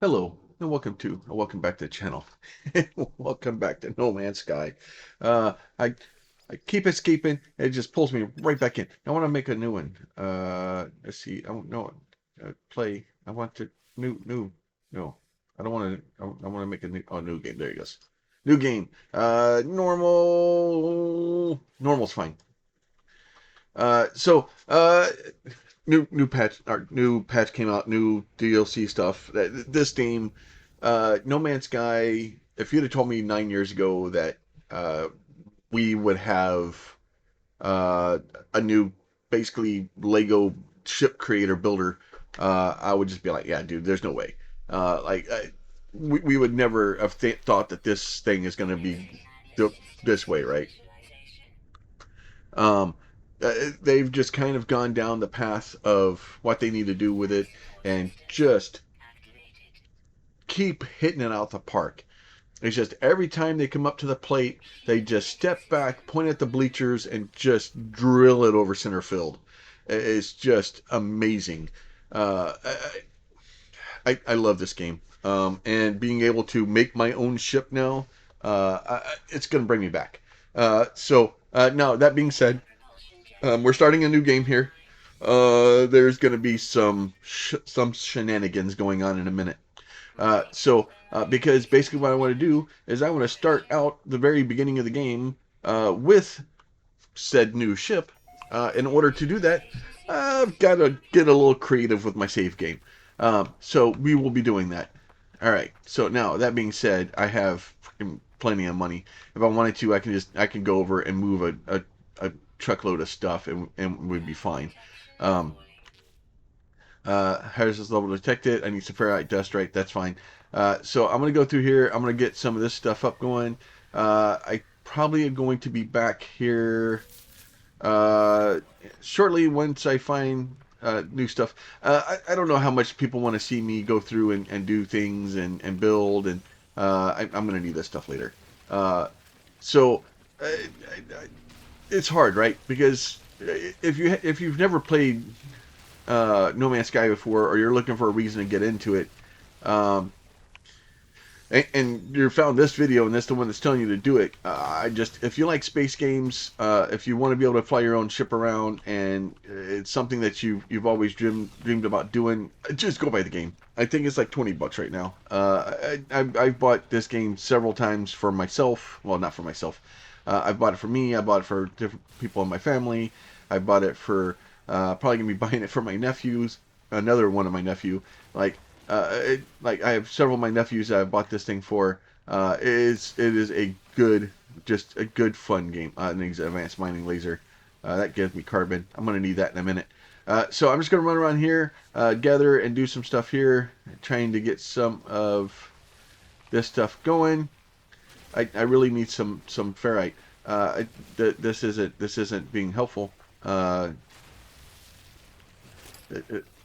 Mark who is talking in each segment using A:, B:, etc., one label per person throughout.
A: Hello and welcome back to the channel. Welcome back to No Man's Sky. Uh, I I keep escaping. It just pulls me right back in. I want to make a new one. Let's see. I don't know. Play. I want to new. No, I don't want to. I want to make a new game. There he goes. New game. Normal's fine. So new patch came out, new DLC stuff. This game, No Man's Sky. If you'd have told me 9 years ago that uh, we would have uh, a new, basically Lego ship creator builder, I would just be like, yeah, dude, there's no way. We would never have thought that this thing is going to be this way, right? Um, they've just kind of gone down the path of what they need to do with it and just keep hitting it out the park. It's just every time they come up to the plate, they just step back, point at the bleachers, and just drill it over center field. It's just amazing. Uh, I love this game. And being able to make my own ship now, it's going to bring me back. Now, that being said, we're starting a new game here. There's going to be some shenanigans going on in a minute. Because basically what I want to do is I want to start out the very beginning of the game with said new ship. In order to do that, I've got to get a little creative with my save game. So we will be doing that. All right. So now that being said, I have plenty of money. If I wanted to, I can go over and move a truckload of stuff and we'd be fine. Um, Hazardous level detected. I need some ferrite dust, right? That's fine. So I'm going to go through here. I'm going to get some of this stuff up going. I probably am going to be back here uh, shortly once I find new stuff. I don't know how much people want to see me go through and do things and build, and I'm going to need this stuff later. Uh, so it's hard, right? Because if you've never played No Man's Sky before, or you're looking for a reason to get into it, um, and you found this video and that's the one that's telling you to do it. If you like space games, if you want to be able to fly your own ship around, and it's something that you've always dreamed about doing, just go buy the game. I think it's like $20 right now. I've bought this game several times for myself. Well, not for myself. I've bought it for me. I bought it for different people in my family. I bought it for probably gonna be buying it for my nephews. Another one of my nephew. Like I have several of my nephews that I bought this thing for. It is a good, just a good fun game. An advanced mining laser that gives me carbon. I'm gonna need that in a minute. So I'm just gonna run around here, gather and do some stuff here, trying to get some of this stuff going. I really need some ferrite. This isn't being helpful. Uh,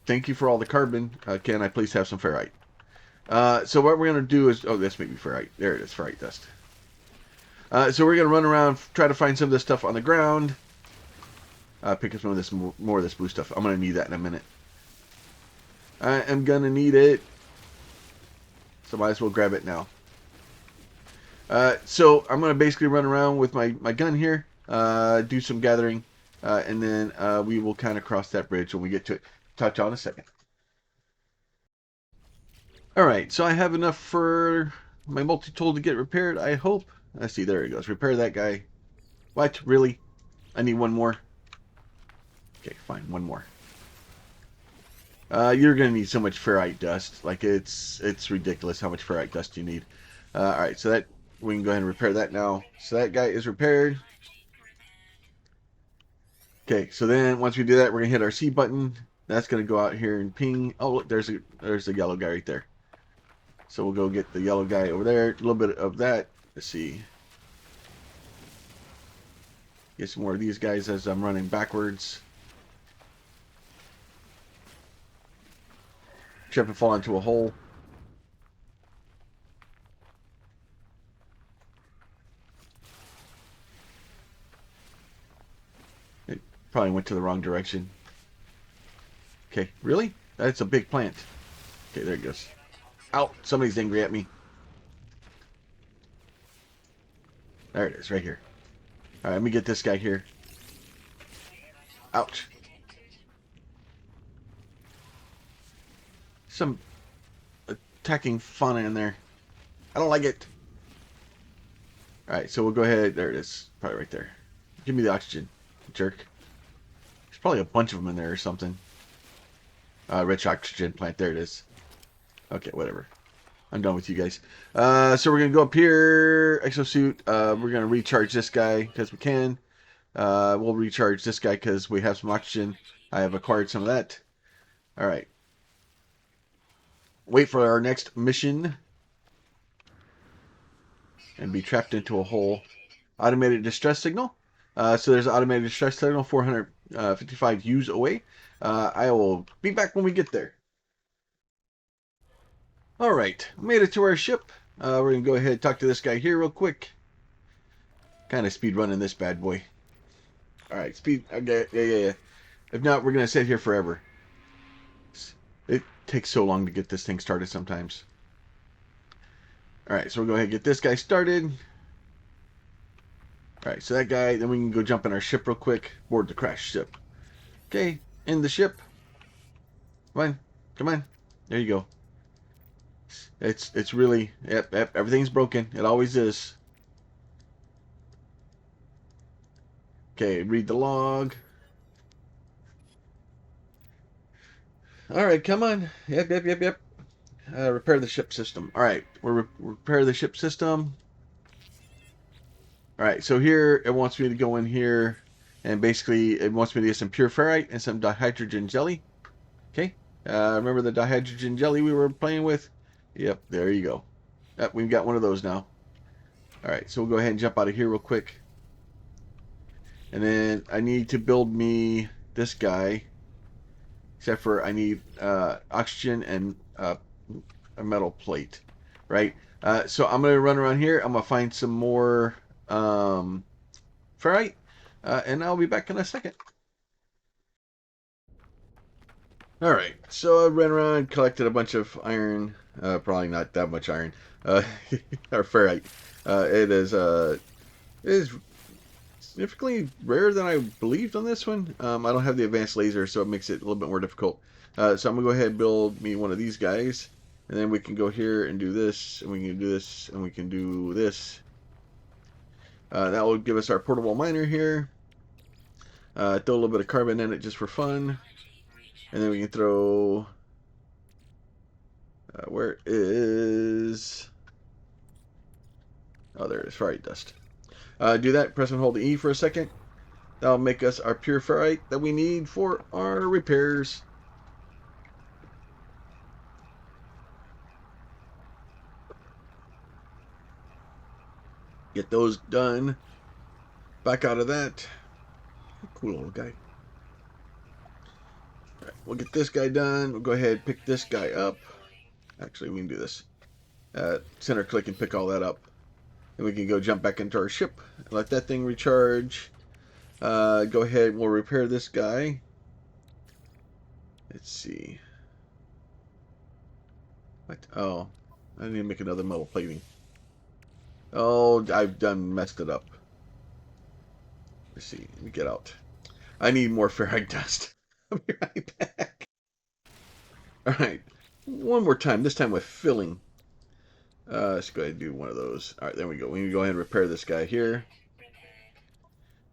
A: Thank you for all the carbon. Can I please have some ferrite? So what we're gonna do is, oh, this may be ferrite. There it is, ferrite dust. So we're gonna run around, try to find some of this stuff on the ground. Pick up some of this more of this blue stuff. I'm gonna need that in a minute. I am gonna need it, so might as well grab it now. So I'm gonna basically run around with my gun here, do some gathering, and then we will kind of cross that bridge when we get to it. Touch on a second. All right, so I have enough for my multi-tool to get repaired, I hope. Let's see, there it goes. Repair that guy. What? Really? I need one more. Okay, fine, one more. You're gonna need so much ferrite dust. Like it's ridiculous how much ferrite dust you need. All right, so that we can go ahead and repair that now. So that guy is repaired. Okay, so then once we do that, we're gonna hit our C button. That's gonna go out here and ping. Oh, look, there's the yellow guy right there. So we'll go get the yellow guy over there. A little bit of that. Let's see. Get some more of these guys as I'm running backwards. Trip and fall into a hole. It probably went to the wrong direction. Okay, really? That's a big plant. Okay, there it goes. Out! Somebody's angry at me. There it is, right here. Alright, let me get this guy here. Ouch. Some attacking fauna in there. I don't like it. Alright, so we'll go ahead. There it is. Probably right there. Give me the oxygen, jerk. There's probably a bunch of them in there or something. Rich oxygen plant. There it is. Okay, whatever. I'm done with you guys. So we're going to go up here. Exosuit. We're going to recharge this guy because we can. We'll recharge this guy because we have some oxygen. I have acquired some of that. Alright. Wait for our next mission. And be trapped into a hole. Automated distress signal. So there's automated distress signal 455 U's away. I will be back when we get there. Alright, made it to our ship. We're going to go ahead and talk to this guy here real quick. Kind of speed running this bad boy. Alright, speed. Okay, yeah. If not, we're going to sit here forever. It takes so long to get this thing started sometimes. Alright, so we'll go ahead and get this guy started. Alright, so that guy, then we can go jump in our ship real quick. Board the crash ship. Okay, in the ship. Come on, come on. There you go. It's really, yep, everything's broken. It always is. Okay, read the log. Alright, come on. Yep. Repair the ship system. Alright, we'll repair the ship system. Alright, so here it wants me to go in here, and basically it wants me to get some pure ferrite and some dihydrogen jelly. Okay, remember the dihydrogen jelly we were playing with? Yep, there you go. Yep, we've got one of those now. Alright, so we'll go ahead and jump out of here real quick. And then I need to build me this guy. Except for I need oxygen and a metal plate. Right? So I'm going to run around here. I'm going to find some more ferrite. And I'll be back in a second. Alright, so I ran around, collected a bunch of iron. Probably not that much iron. Or ferrite. It is significantly rarer than I believed on this one. I don't have the advanced laser, so it makes it a little bit more difficult. So I'm going to go ahead and build me one of these guys. And then we can go here and do this, and we can do this, and we can do this. That will give us our portable miner here. Throw a little bit of carbon in it just for fun. And then we can throw... where is... Oh, there it is. Ferrite dust. Do that. Press and hold the E for a second. That'll make us our pure ferrite that we need for our repairs. Get those done. Back out of that. Cool little guy. Alright, we'll get this guy done. We'll go ahead and pick this guy up. Actually, we can do this. Center click and pick all that up. And we can go jump back into our ship. Let that thing recharge. Go ahead, we'll repair this guy. Let's see. What? Oh, I need to make another metal plating. Oh, I've done messed it up. Let's see. Let me get out. I need more ferrite dust. I'll be right back. Alright. One more time. This time with filling. Let's go ahead and do one of those. Alright, there we go. We need to go ahead and repair this guy here.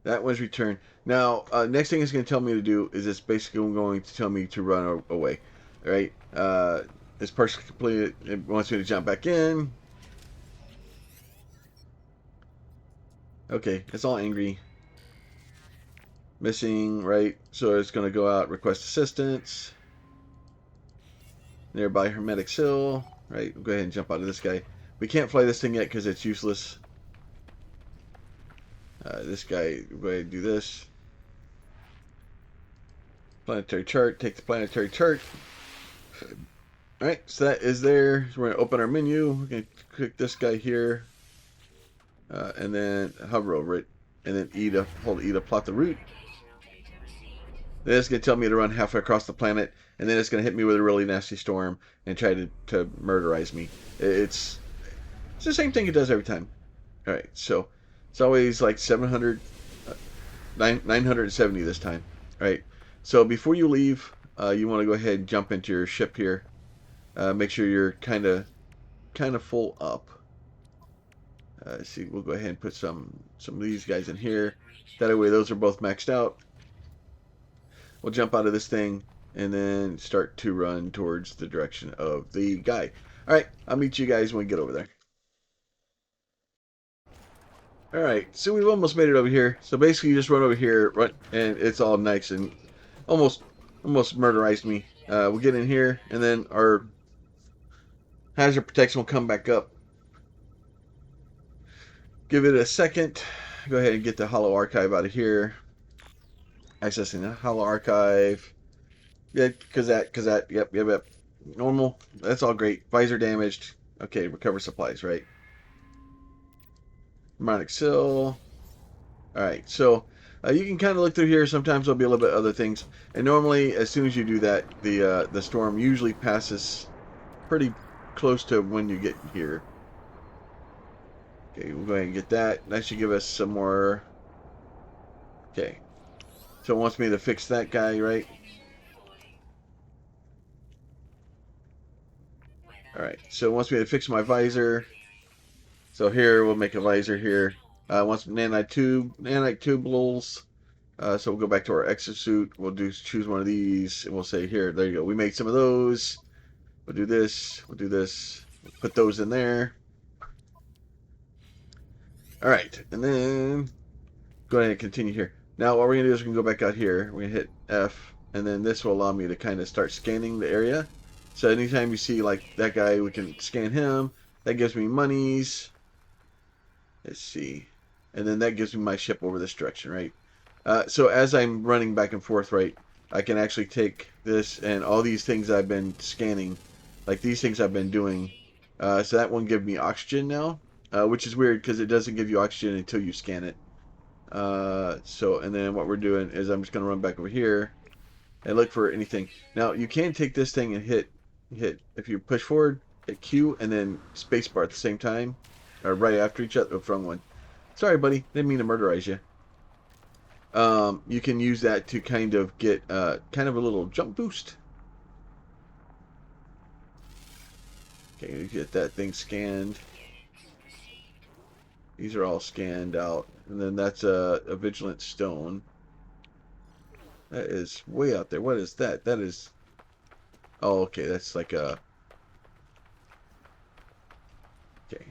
A: That one's returned. Now, next thing it's going to tell me to do is it's basically going to tell me to run away. Alright. It's partially completed. It wants me to jump back in. Okay, it's all angry. Missing, right? So it's going to go out, request assistance. Nearby hermetic sill. Right, we'll go ahead and jump out of this guy. We can't fly this thing yet because it's useless. This guy, we'll go ahead and do this. Planetary chart, take the planetary chart. Alright, so that is there. So we're going to open our menu. We're going to click this guy here. And then hover over it. And then hold E to plot the route. Then it's going to tell me to run halfway across the planet. and then it's going to hit me with a really nasty storm and try to murderize me. It's the same thing it does every time. All right, so it's always like 700, 970 this time. All right, so before you leave, you want to go ahead and jump into your ship here. Make sure you're kind of full up. Let's see, we'll go ahead and put some of these guys in here. That way, those are both maxed out. We'll jump out of this thing and then start to run towards the direction of the guy. All right, I'll meet you guys when we get over there. All right, so we've almost made it over here. So basically, you just run over here, run, and it's all nice and almost murderized me. We'll get in here, and then our hazard protection will come back up. Give it a second. Go ahead and get the hollow archive out of here. Accessing the hollow archive. Yeah, because that, yep. Normal. That's all great. Visor damaged. Okay, recover supplies, right? Mnemonic Sill. Alright, so you can kind of look through here. Sometimes there'll be a little bit other things. And normally, as soon as you do that, the storm usually passes pretty close to when you get here. Okay, we'll go ahead and get that. That should give us some more. Okay. So it wants me to fix that guy, right? Alright, so it wants me to fix my visor. So here, we'll make a visor here. Wants nanite tubules. So we'll go back to our exosuit. We'll choose one of these, and we'll say here, there you go. We made some of those. We'll do this. We'll do this. We'll put those in there. All right, and then go ahead and continue here. Now what we're gonna do is we can go back out here. We're gonna hit F, and then this will allow me to kind of start scanning the area. So anytime you see like that guy, we can scan him. That gives me monies. Let's see, and then that gives me my ship over this direction, right? So as I'm running back and forth, right, I can actually take this and all these things I've been scanning, like these things I've been doing. So that one give me oxygen now. Which is weird because it doesn't give you oxygen until you scan it. And then what we're doing is I'm just going to run back over here and look for anything. Now, you can take this thing and hit, if you push forward, hit Q and then spacebar at the same time, or right after each other. Wrong one. Sorry, buddy. Didn't mean to murderize you. You can use that to kind of get kind of a little jump boost. Okay, you get that thing scanned. These are all scanned out. And then that's a vigilant stone. That is way out there. What is that? That is... Oh, okay. That's like a... Okay.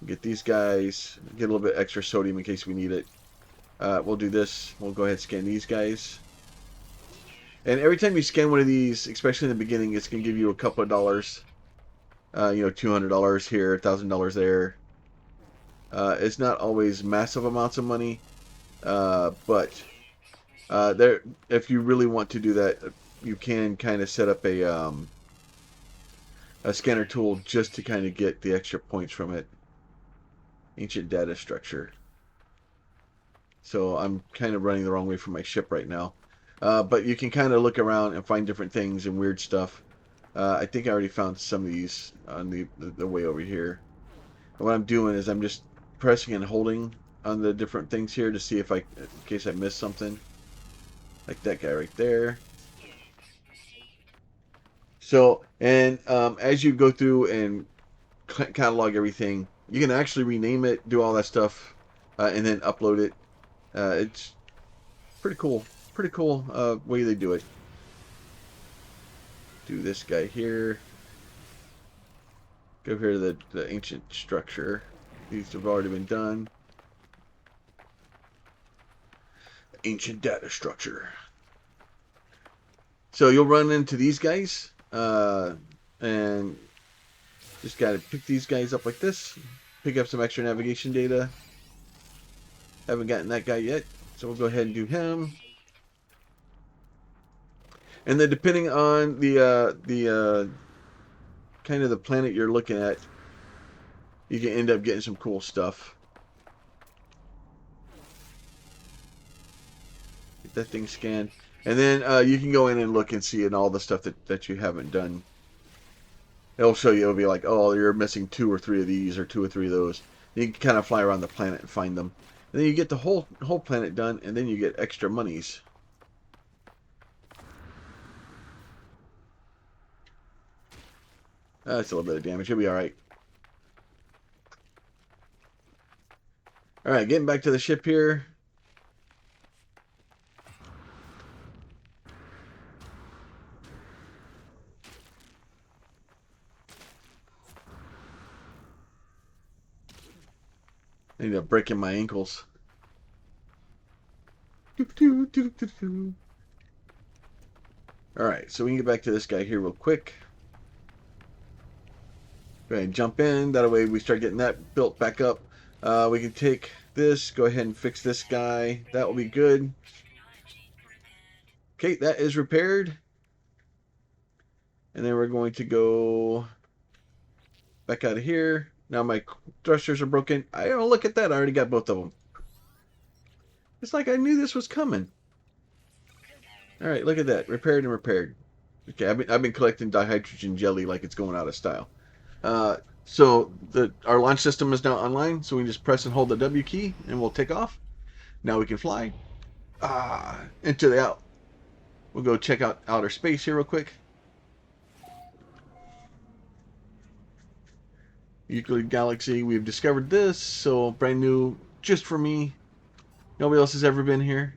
A: Get these guys. Get a little bit extra sodium in case we need it. We'll do this. We'll go ahead and scan these guys. And every time you scan one of these, especially in the beginning, it's going to give you a couple of dollars. $200 here, $1,000 there. It's not always massive amounts of money, but if you really want to do that, you can kind of set up a scanner tool just to kind of get the extra points from it. Ancient data structure. So I'm kind of running the wrong way for my ship right now, but you can kind of look around and find different things and weird stuff. I think I already found some of these on the way over here. And what I'm doing is I'm just pressing and holding on the different things here to see if in case I missed something. Like that guy right there. So, and as you go through and catalog everything, you can actually rename it, do all that stuff, and then upload it. It's pretty cool. Pretty cool way they do it. Do this guy here. Go here to the ancient structure. These have already been done. Ancient data structure. So you'll run into these guys, and just got to pick these guys up like this. Pick up some extra navigation data. Haven't gotten that guy yet, so we'll go ahead and do him. And then depending on the kind of the planet you're looking at, you can end up getting some cool stuff. Get that thing scanned. And then you can go in and look and see in all the stuff that you haven't done. It'll show you. It'll be like, oh, you're missing 2 or 3 of these or 2 or 3 of those. You can kind of fly around the planet and find them. And then you get the whole planet done, and then you get extra monies. That's a little bit of damage. You'll be all right. All right, getting back to the ship here. I need to break in my ankles. Alright, so we can get back to this guy here real quick. Go ahead and jump in. That way we start getting that built back up. We can take this, go ahead and fix this guy. That will be good. Okay, that is repaired. And then we're going to go back out of here. Now my thrusters are broken. I don't look at that. I already got both of them. It's like I knew this was coming. All right, look at that. Repaired and repaired. Okay, I've been collecting dihydrogen jelly like it's going out of style. So our launch system is now online. So we can just press and hold the W key and we'll take off. Now we can fly into the out. We'll go check out outer space here real quick. Euclid Galaxy, we've discovered this, so brand new just for me. Nobody else has ever been here.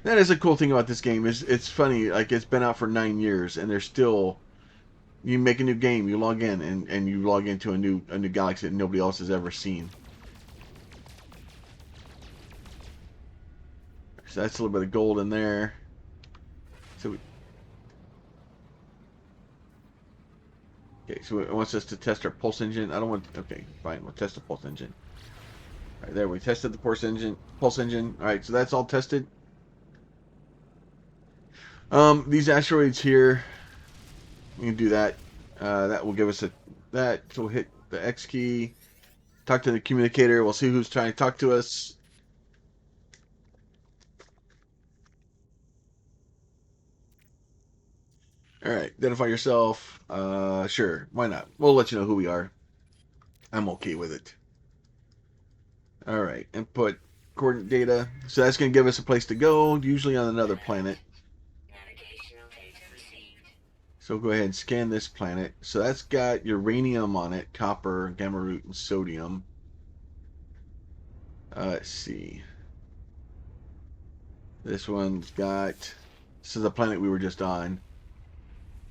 A: That is a cool thing about this game. It's funny, like it's been out for 9 years and there's still, you make a new game, you log in and you log into a new galaxy that nobody else has ever seen. So that's a little bit of gold in there. So okay, so it wants us to test our pulse engine. I don't want. Okay, fine. We'll test the pulse engine. All right, there we tested the pulse engine. All right, so that's all tested. These asteroids here, we can do that. That will give us that. So we'll hit the X key. Talk to the communicator. We'll see who's trying to talk to us. All right, identify yourself. Sure, why not? We'll let you know who we are. I'm okay with it. All right, input coordinate data. So that's going to give us a place to go, usually on another planet. So go ahead and scan this planet. So that's got uranium on it, copper, gamma root, and sodium. Let's see. This one's got, this is the planet we were just on.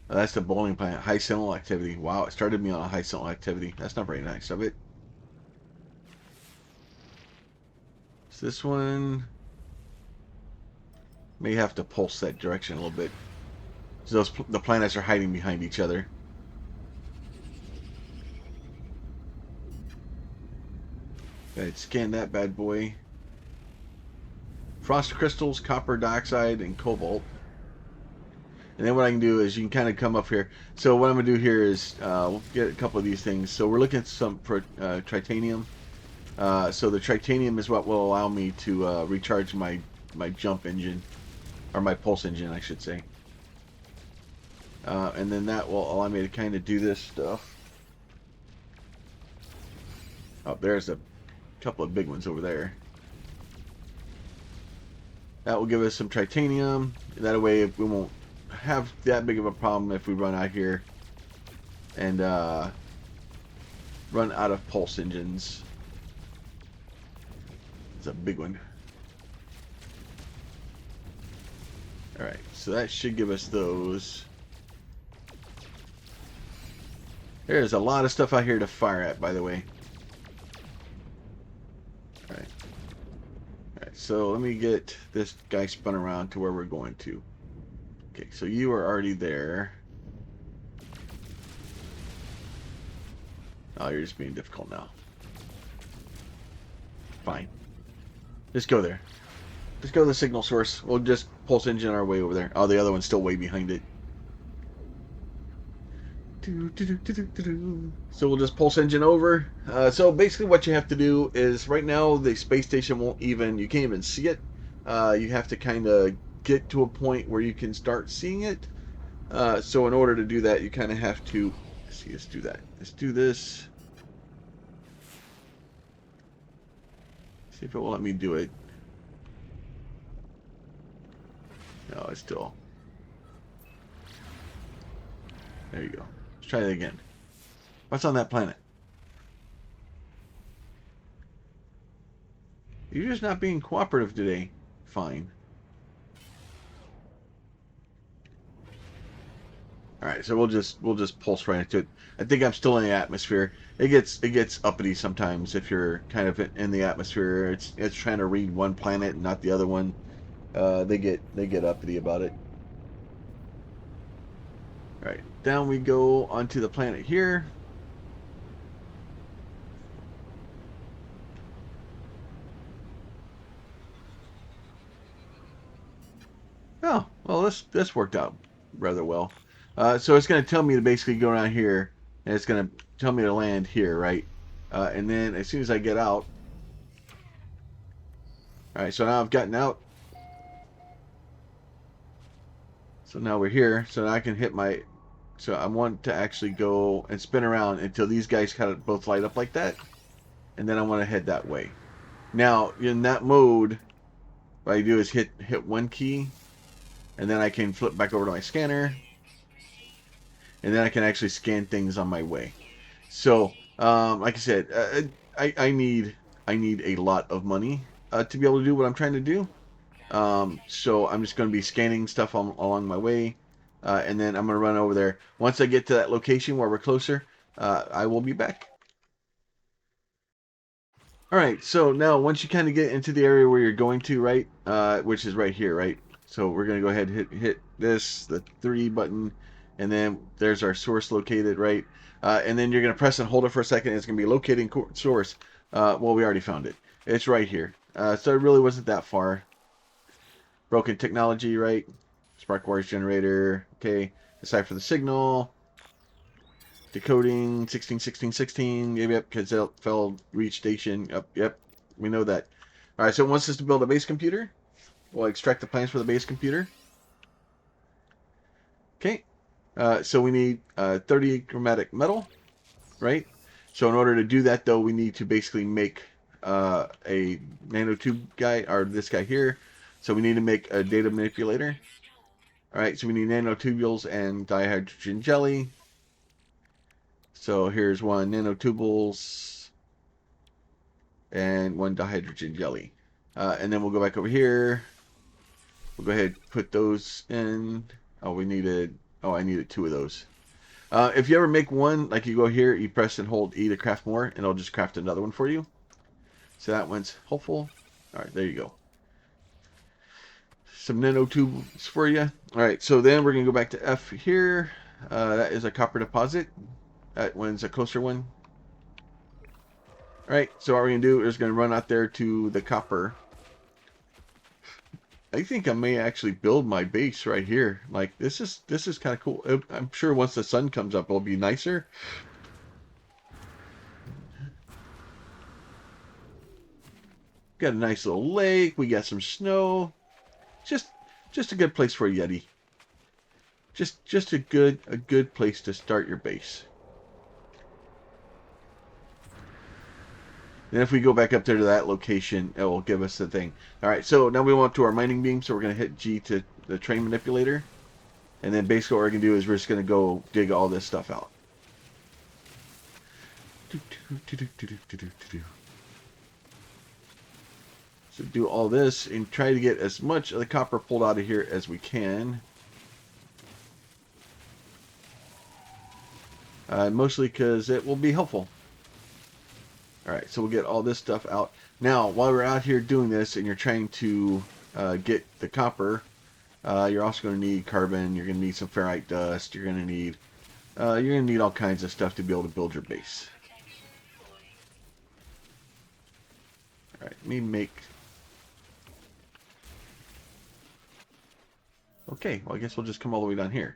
A: That's the bowling planet. High sentinel activity. Wow, it started me on a high sentinel activity. That's not very nice of it. So this one may have to pulse that direction a little bit. So the planets are hiding behind each other. Go ahead, scan that bad boy. Frost crystals, copper dioxide, and cobalt. And then what I can do is you can kind of come up here. So what I'm going to do here is we'll get a couple of these things. So we're looking at some tritanium. So the tritanium is what will allow me to recharge my jump engine, or my pulse engine, I should say. And then that will allow me to kind of do this stuff. Oh, there's a couple of big ones over there. That will give us some tritanium. That way we won't have that big of a problem if we run out here and run out of pulse engines. It's a big one. Alright, so that should give us those. There's a lot of stuff out here to fire at, by the way. Alright. Alright, so let me get this guy spun around to where we're going to. Okay, so you are already there. Oh, you're just being difficult now. Fine. Just go there. Just go to the signal source. We'll just pulse engine our way over there. Oh, the other one's still way behind it. So we'll just pulse engine over. So basically what you have to do is, right now the space station won't even, you can't even see it. You have to kind of get to a point where you can start seeing it. So in order to do that, you kind of have to, let's do that. Let's do this. See if it will let me do it. No, it's still. There you go. Let's try that again. What's on that planet? You're just not being cooperative today. Fine. All right, so we'll just pulse right into it. I think I'm still in the atmosphere. It gets uppity sometimes if you're kind of in the atmosphere. It's trying to read one planet and not the other one. They get uppity about it. All right, down we go onto the planet here. Oh, well, this worked out rather well. So it's going to tell me to basically go around here, and it's going to tell me to land here, right? And then as soon as I get out, all right. So now I've gotten out. So now we're here. So now I can hit my. So I want to actually go and spin around until these guys kind of both light up like that, and then I want to head that way. Now in that mode, what I do is hit one key, and then I can flip back over to my scanner. And then I can actually scan things on my way. So, like I said, I need a lot of money to be able to do what I'm trying to do. So I'm just going to be scanning stuff along my way, and then I'm going to run over there. Once I get to that location where we're closer, I will be back. All right. So now once you kind of get into the area where you're going to, right, which is right here, right. So we're going to go ahead and hit this, the 3 button. And then there's our source located, right? And then you're going to press and hold it for a second. It's going to be locating source. Well, we already found it. It's right here. So it really wasn't that far. Broken technology, right? Spark wires generator. Okay. Decipher the signal. Decoding 16. Yep. Cancel failed reach station. Yep. We know that. All right. So it wants us to build a base computer. We'll extract the plans for the base computer. Okay. So we need 30 chromatic metal, right? So in order to do that, though, we need to basically make a nanotube guy, or this guy here. So we need to make a data manipulator. All right, so we need nanotubules and dihydrogen jelly. So here's one nanotubules and one dihydrogen jelly. And then we'll go back over here. We'll go ahead and put those in. Oh, I needed 2 of those. If you ever make one, like you go here, you press and hold E to craft more, and it'll just craft another one for you. So that one's helpful. All right, there you go. Some nanotubes for you. All right, so then we're going to go back to F here. That is a copper deposit. That one's a closer one. All right, so what we're going to do is going to run out there to the copper. I think I may actually build my base right here. Like this is kind of cool. I'm sure once the sun comes up, it'll be nicer. Got a nice little lake. We got some snow. Just a good place for a Yeti. Just a good place to start your base. Then if we go back up there to that location, it will give us the thing. All right, so now we want to our mining beam, so we're going to hit G to the train manipulator. And then basically what we're going to do is we're just going to go dig all this stuff out. So do all this and try to get as much of the copper pulled out of here as we can. Mostly because it will be helpful. Alright, so we'll get all this stuff out. Now, while we're out here doing this and you're trying to get the copper, you're also going to need carbon, you're going to need some ferrite dust, you're going to need all kinds of stuff to be able to build your base. Alright, let me make... Okay, well I guess we'll just come all the way down here.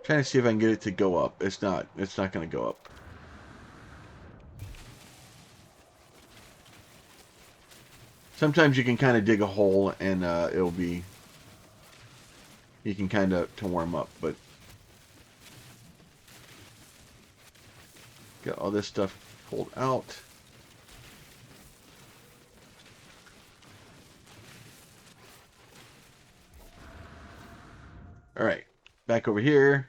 A: Trying to see if I can get it to go up. It's not going to go up. Sometimes you can kind of dig a hole and it'll be, you can kind of to warm up, but got all this stuff pulled out. All right, back over here.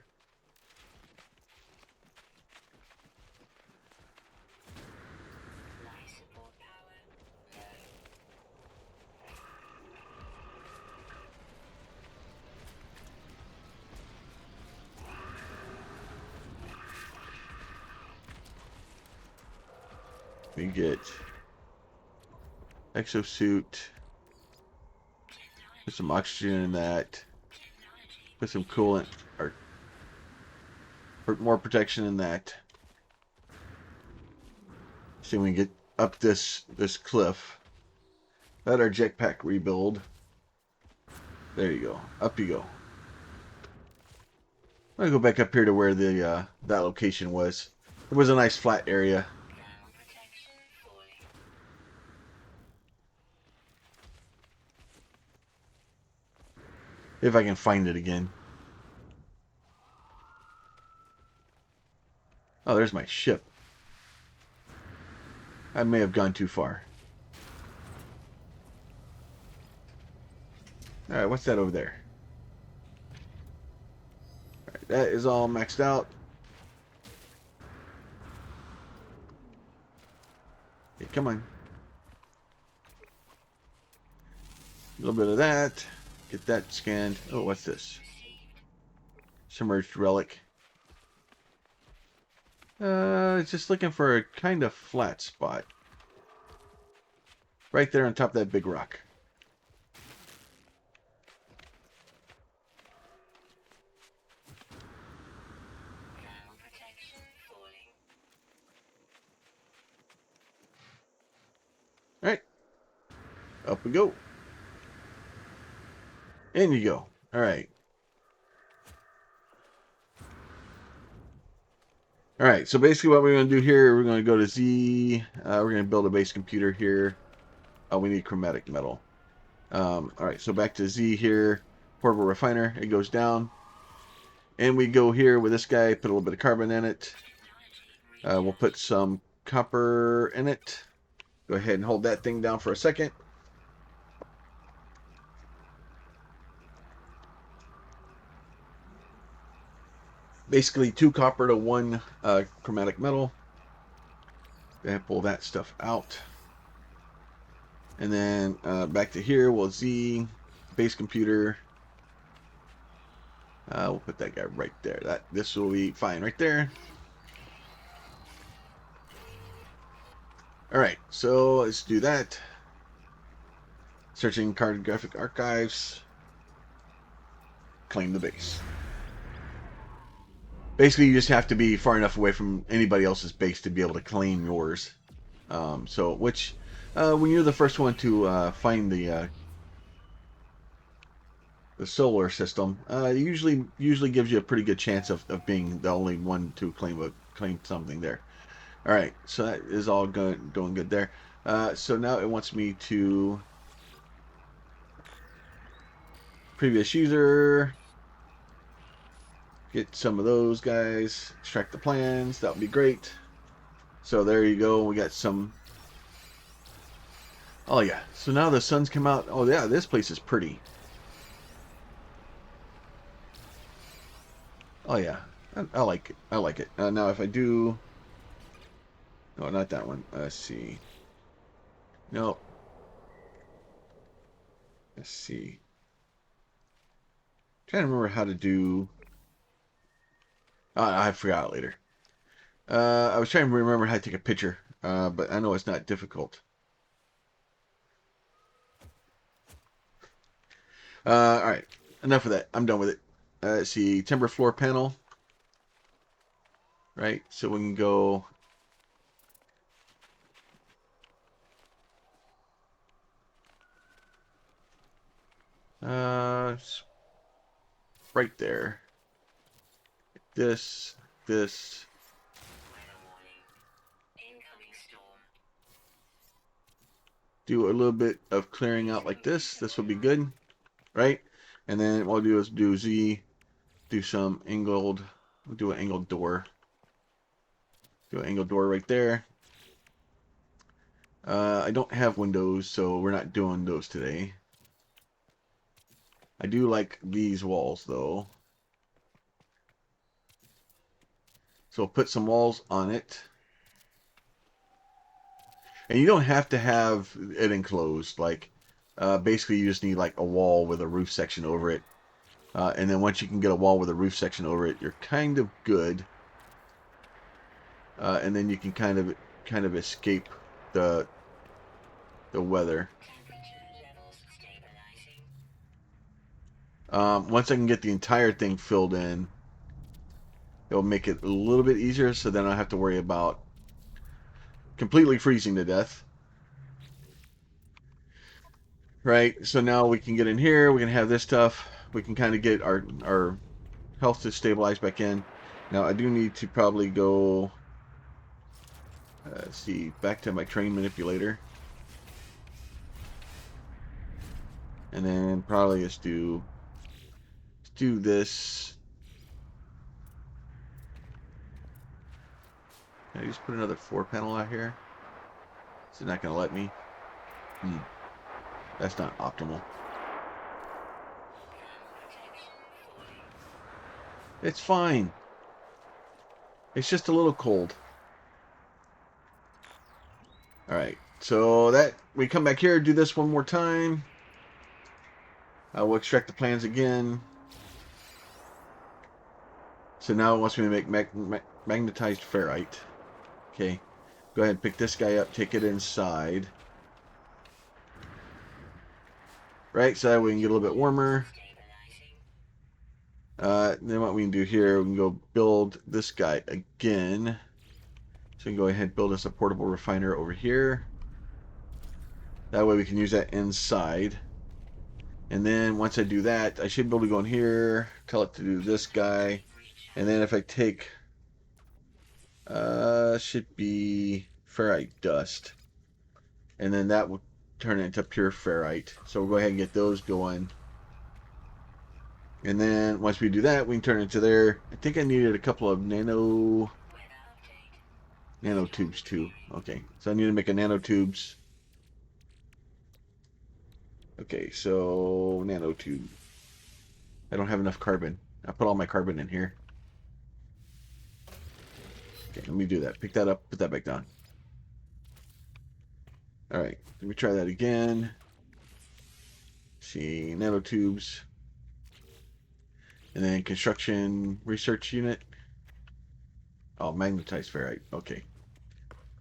A: We get exosuit. Put some oxygen in that. Put some coolant or more protection in that. See, we can get up this cliff. Let our jetpack rebuild. There you go. Up you go. I'm gonna go back up here to where the that location was. It was a nice flat area. If I can find it again. Oh, there's my ship. I may have gone too far. Alright, what's that over there? Alright, that is all maxed out. Okay, come on. A little bit of that. Get that scanned. Oh, what's this? Submerged relic. It's just looking for a kind of flat spot. Right there on top of that big rock. Alright. Up we go. In you go. Alright. Alright, so basically what we're going to do here, we're going to go to Z. We're going to build a base computer here. Oh, we need chromatic metal. Alright, so back to Z here. Portable refiner. It goes down. And we go here with this guy, put a little bit of carbon in it. We'll put some copper in it. Go ahead and hold that thing down for a second. Basically 2 copper to 1 chromatic metal. Then pull that stuff out. And then back to here, we'll Z, base computer. We'll put that guy right there. This will be fine right there. Alright, so let's do that. Searching cartographic archives. Claim the base. Basically, you just have to be far enough away from anybody else's base to be able to claim yours. When you're the first one to find the solar system, it usually gives you a pretty good chance of being the only one to claim something there. All right, so that is all doing good there. So now it wants me to previous user. Get some of those guys, extract the plans, that would be great. So there you go, we got some. Oh yeah, so now the sun's come out. Oh yeah, this place is pretty. Oh yeah, I like it. I like it. Now if I do, no, not that one. Let's see. No. Let's see. I'm trying to remember how to do. I forgot it later. I was trying to remember how to take a picture, but I know it's not difficult. All right, enough of that. I'm done with it. Let's see, timber floor panel. Right, so we can go. Right there. This. do a little bit of clearing out like this. This will be good, right? And then what I'll do is do Z, do some angled, we'll do an angled door. Do an angled door right there. I don't have windows, so we're not doing those today. I do like these walls, though. So we'll put some walls on it. And you don't have to have it enclosed. Like, basically, you just need like a wall with a roof section over it. And then once you can get a wall with a roof section over it, you're kind of good. And then you can kind of escape the weather. Once I can get the entire thing filled in, it'll make it a little bit easier, so then I don't have to worry about completely freezing to death. Right, so now we can get in here, we can have this stuff, we can kind of get our health to stabilize back in. Now I do need to probably go, let's see, back to my train manipulator. And then probably let's do this. Can I just put another 4-panel out here? Is it not going to let me? That's not optimal. It's fine. It's just a little cold. Alright, so that we come back here, do this one more time. We'll extract the plans again. So now it wants me to make magnetized ferrite. Okay, go ahead and pick this guy up, take it inside. Right, so that way we can get a little bit warmer. Then what we can do here, we can go build this guy again. So we can go ahead and build us a portable refiner over here. That way we can use that inside. And then once I do that, I should be able to go in here, tell it to do this guy. And then if I take, should be ferrite dust. And then that will turn it into pure ferrite. So we'll go ahead and get those going. And then once we do that, we can turn it into there. I think I needed a couple of nanotubes too. Okay, so I need to make a nanotubes. Okay, so nanotube. I don't have enough carbon. I put all my carbon in here. Okay, let me do that. Pick that up, put that back down. Alright, let me try that again. See, nanotubes. And then construction research unit. Oh, magnetized ferrite. Okay.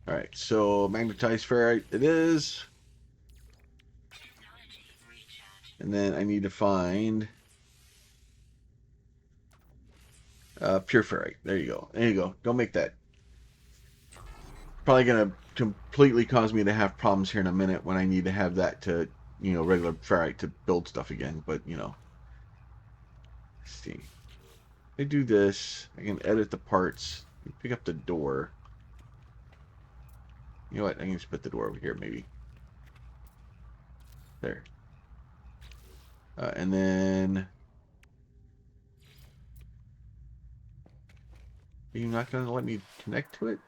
A: Alright, so magnetized ferrite it is. And then I need to find pure ferrite. There you go. There you go. Don't make that. Probably going to completely cause me to have problems here in a minute when I need to have that to, you know, regular ferrite to build stuff again. But, you know. Let's see. I do this. I can edit the parts. Pick up the door. You know what? I can just put the door over here, maybe. There. And then... Are you not going to let me connect to it?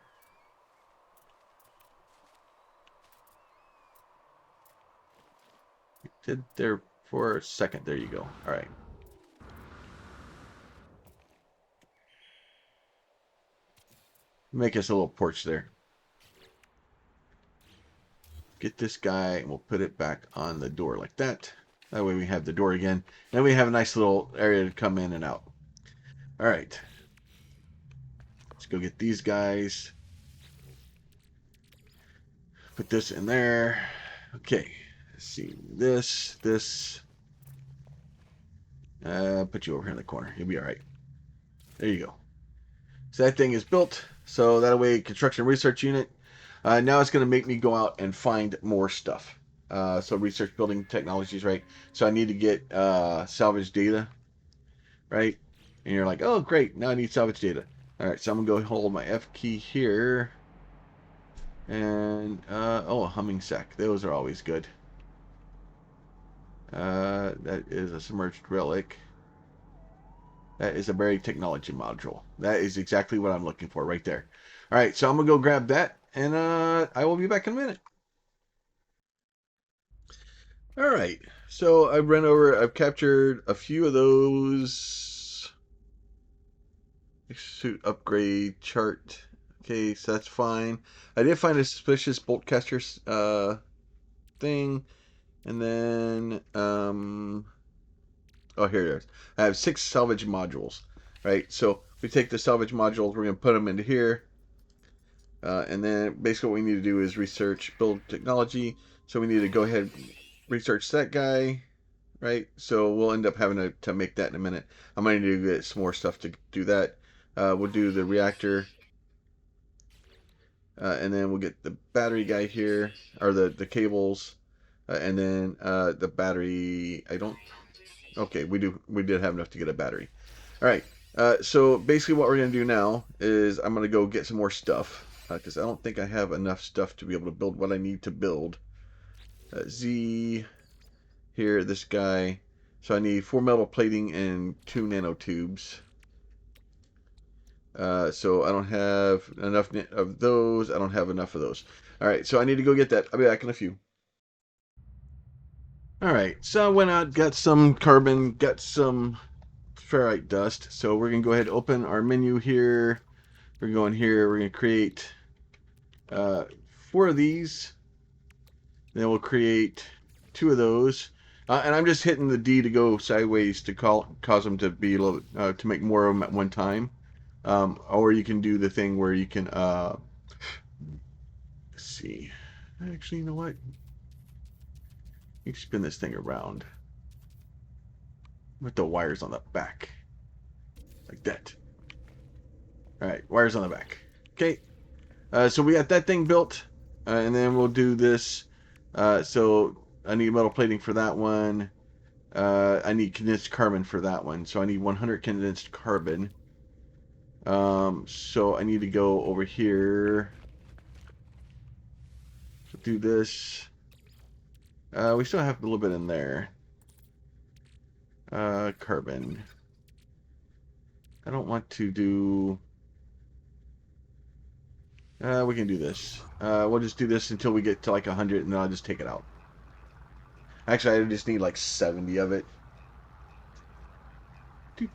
A: It did there for a second. There you go. All right. Make us a little porch there. Get this guy and we'll put it back on the door like that. That way we have the door again. Then we have a nice little area to come in and out. All right. Let's go get these guys. Put this in there. Okay. Let's see. This. Put you over here in the corner. You'll be all right. There you go. So that thing is built. So that way, construction research unit. Now it's going to make me go out and find more stuff. So research building technologies, right? So I need to get salvage data, right? And you're like, oh, great. Now I need salvage data. All right, so I'm going to go hold my F key here. And, oh, a humming sack. Those are always good. That is a submerged relic. That is a buried technology module. That is exactly what I'm looking for right there. All right, so I'm going to go grab that, and I will be back in a minute. All right, so I've captured a few of those. Suit upgrade chart. Okay, so that's fine. I did find a suspicious bolt caster thing, and then oh, here it is. I have 6 salvage modules. Right, so we take the salvage modules, we're gonna put them into here, and then basically what we need to do is research build technology. So we need to go ahead and research that guy. Right, so we'll end up having to make that in a minute. I'm going to get some more stuff to do that. We'll do the reactor. And then we'll get the battery guy here, or the cables, and then the battery. I don't. Okay, we did have enough to get a battery. All right. So basically, what we're gonna do now is I'm gonna go get some more stuff because I don't think I have enough stuff to be able to build what I need to build. Z here, this guy. So I need 4 metal plating and 2 nanotubes. So I don't have enough of those. I don't have enough of those. All right, so I need to go get that. I'll be back in a few. All right, so I went out, got some carbon, got some ferrite dust. So we're gonna go ahead and open our menu here. We're going here. We're gonna create 4 of these. Then we'll create 2 of those. And I'm just hitting the D to go sideways to cause them to be a little to make more of them at one time. Or you can do the thing where you can let's see. Actually, you know what? You can spin this thing around with the wires on the back, like that. All right, wires on the back. Okay. So we got that thing built, and then we'll do this. So I need metal plating for that one. I need condensed carbon for that one. So I need 100 condensed carbon. So I need to go over here. So do this. We still have a little bit in there. Carbon. I don't want to do... we can do this. We'll just do this until we get to like 100, and then I'll just take it out. Actually, I just need like 70 of it. So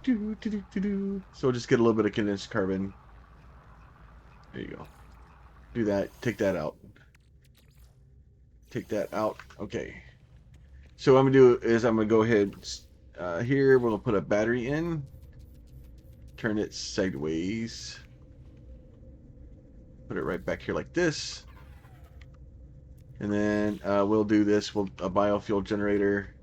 A: we'll just get a little bit of condensed carbon. There you go. Do that. Take that out. Take that out. Okay. So what I'm going to do is I'm going to go ahead here. We're going to put a battery in. Turn it sideways. Put it right back here like this. And then we'll do this. A biofuel generator.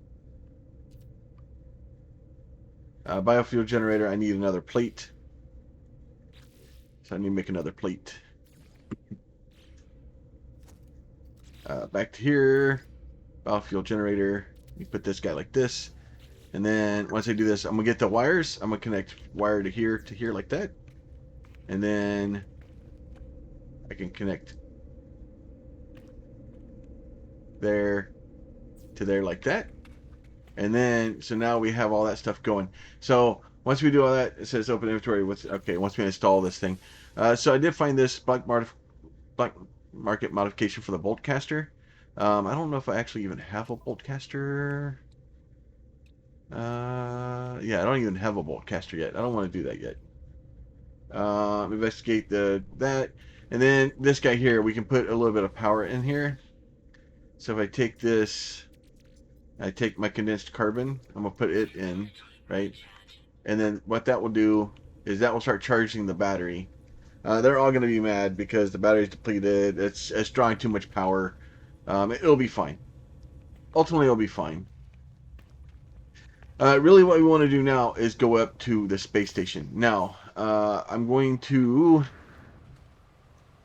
A: Biofuel generator, I need another plate. So I need to make another plate. Back to here. Biofuel generator. You put this guy like this. And then once I do this, I'm going to get the wires. I'm going to connect wire to here like that. And then I can connect there to there like that. And then, so now we have all that stuff going. So once we do all that, it says open inventory. Okay, once we install this thing. So I did find this black market modification for the bolt caster. I don't know if I actually even have a bolt caster. Yeah, I don't even have a bolt caster yet. I don't want to do that yet. Investigate that. And then this guy here, we can put a little bit of power in here. So if I take this, I take my condensed carbon, I'm going to put it in, right? And then what that will do is that will start charging the battery. They're all going to be mad because the battery's depleted. It's drawing too much power. It'll be fine. Ultimately, it'll be fine. Really what we want to do now is go up to the space station. Now, I'm going to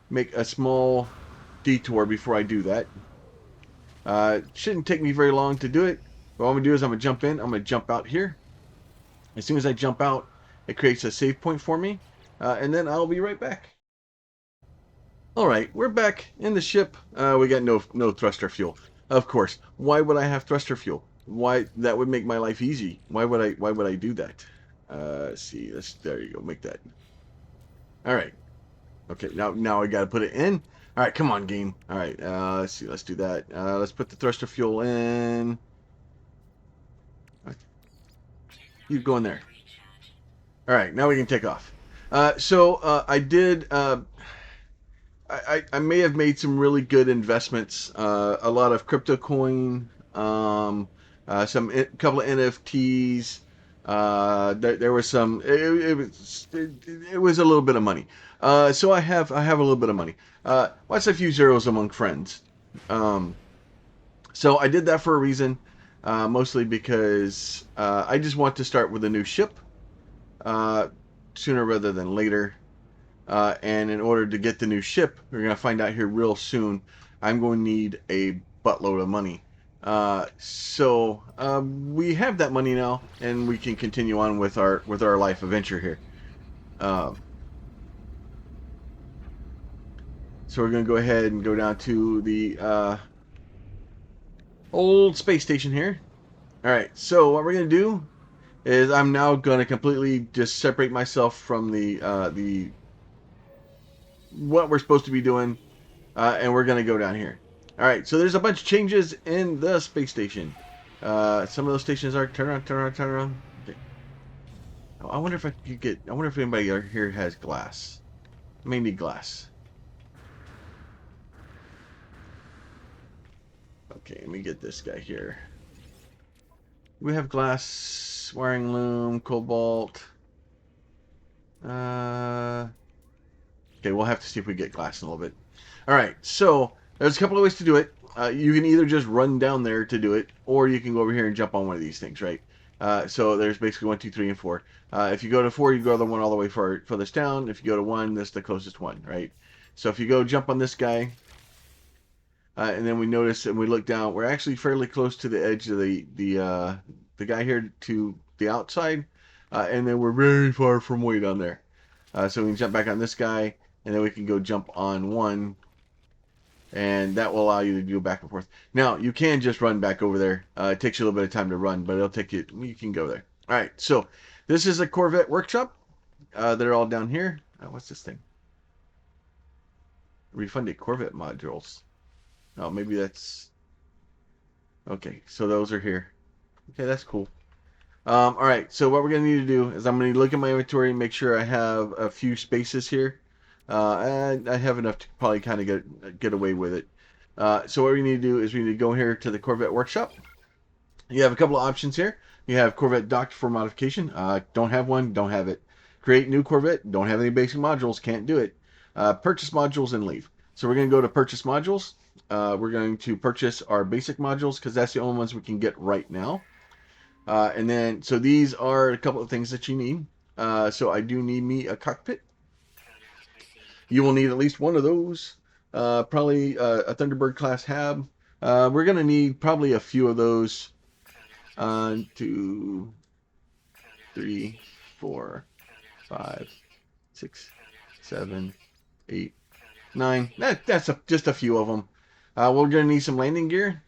A: make a small detour before I do that. Shouldn't take me very long to do it. What I'm going to do is I'm going to jump in. I'm going to jump out here. As soon as I jump out, it creates a save point for me. And then I'll be right back. All right, we're back in the ship. We got no thruster fuel. Of course. Why would I have thruster fuel? Why that would make my life easy. Why would I do that? Let's see. There you go. Make that. All right. Okay. Now I got to put it in. All right. Come on, game. All right. Let's see. Let's do that. Let's put the thruster fuel in. You go in there. All right. Now we can take off. I did. I may have made some really good investments. A lot of crypto coin, couple of NFTs. There was some. It was a little bit of money. So I have a little bit of money. What's a few zeros among friends? Um, so I did that for a reason, mostly because I just want to start with a new ship uh, sooner rather than later. And in order to get the new ship, we're going to find out here real soon, I'm going to need a buttload of money. We have that money now, and we can continue on with our life adventure here. Uh, so we're going to go ahead and go down to the old space station here. All right. So what we're going to do is I'm now going to completely just separate myself from the what we're supposed to be doing, and we're gonna go down here. All right, so there's a bunch of changes in the space station. Some of those stations are turn around, turn around, turn around. Okay. Oh, I wonder if I could get. I wonder if anybody here has glass. Maybe glass. Okay, let me get this guy here. We have glass, wiring loom, cobalt. Uh, okay, we'll have to see if we get glass in a little bit. All right, so there's a couple of ways to do it. You can either just run down there to do it, or you can go over here and jump on one of these things, right? So there's basically 1, 2, 3, and 4. If you go to 4, you go the one all the way furthest down. If you go to 1, that's the closest one, right? So if you go jump on this guy, and then we notice and we look down, we're actually fairly close to the edge of the guy here to the outside, and then we're very far from way down there. So we can jump back on this guy, and then we can go jump on one, and that will allow you to go back and forth. Now, you can just run back over there. It takes you a little bit of time to run, but it'll take you, you can go there. All right, so this is a Corvette workshop. They're all down here. What's this thing? Refunded Corvette modules. Oh, maybe that's, okay, so those are here. Okay, that's cool. All right, so what we're going to need to do is I'm going to look at my inventory and make sure I have a few spaces here. And I have enough to probably kind of get away with it. So what we need to do is we need to go here to the Corvette workshop. You have a couple of options here. You have Corvette docked for modification. Don't have one, don't have it. Create new Corvette. Don't have any basic modules, can't do it. Purchase modules and leave. So we're going to go to purchase modules. We're going to purchase our basic modules because that's the only ones we can get right now. And then, so these are a couple of things that you need. So I do need me a cockpit. You will need at least one of those. Probably a Thunderbird class hab. We're going to need probably a few of those. 2, 3, 4, 5, 6, 7, 8, 9. That's just a few of them. We're going to need some landing gear.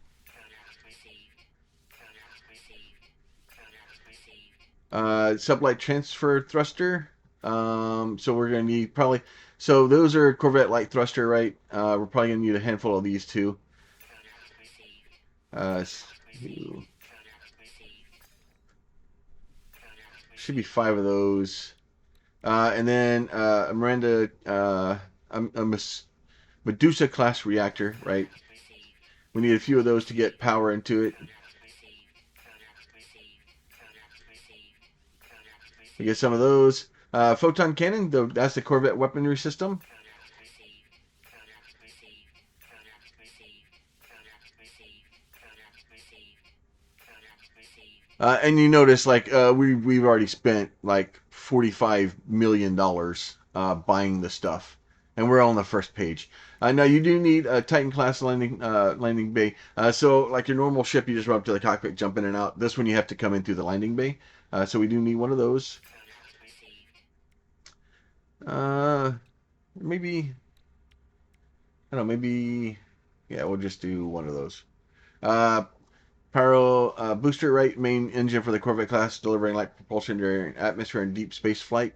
A: Sublight transfer thruster. So we're going to need probably. So those are Corvette light thruster, right? We're probably going to need a handful of these too. Should be 5 of those. And then Miranda, a Medusa class reactor, right? We need a few of those to get power into it. We get some of those. Photon cannon, that's the Corvette weaponry system. And you notice, like, we've already spent like $45 million buying the stuff, and we're on the first page. Now you do need a Titan class landing bay. So like your normal ship, you just run up to the cockpit, jump in and out. This one you have to come in through the landing bay. So we do need one of those. Maybe I don't know, maybe, yeah, we'll just do one of those. Uh, Pyro booster, right? Main engine for the Corvette class, delivering light propulsion during atmosphere and deep space flight,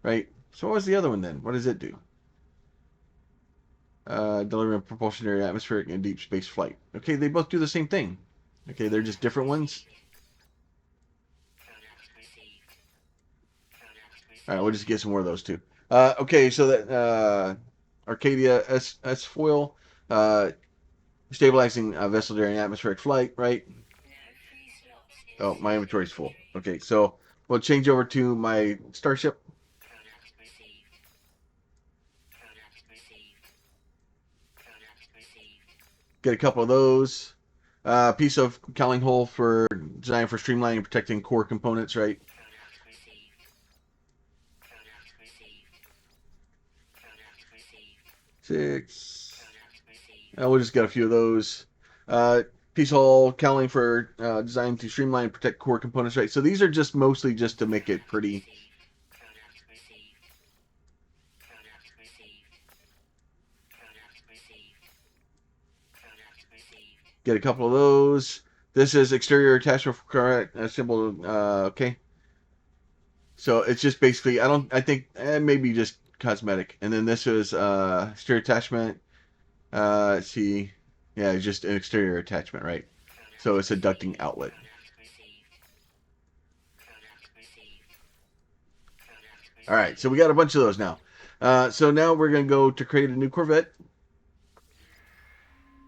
A: right? So what was the other one then? What does it do? Delivering propulsion during atmospheric and deep space flight. Okay, they both do the same thing. Okay, they're just different ones. All right, we'll just get some more of those too. Okay, so that Arcadia S foil, uh, stabilizing vessel during atmospheric flight, right? Oh, my inventory's full. Okay, so we'll change over to my starship. Get a couple of those. Piece of cowling hole for designed for streamlining and protecting core components, right? Six. We'll just get a few of those. Piece hole cowling for designed to streamline and protect core components, right? So these are just mostly just to make it pretty. Get a couple of those. This is exterior attachment for correct symbol. Okay. So it's just basically, I think maybe just cosmetic. And then this is exterior attachment. Let's see. Yeah, it's just an exterior attachment, right? So it's a ducting outlet. All right, so we got a bunch of those now. So now we're going to go to create a new Corvette.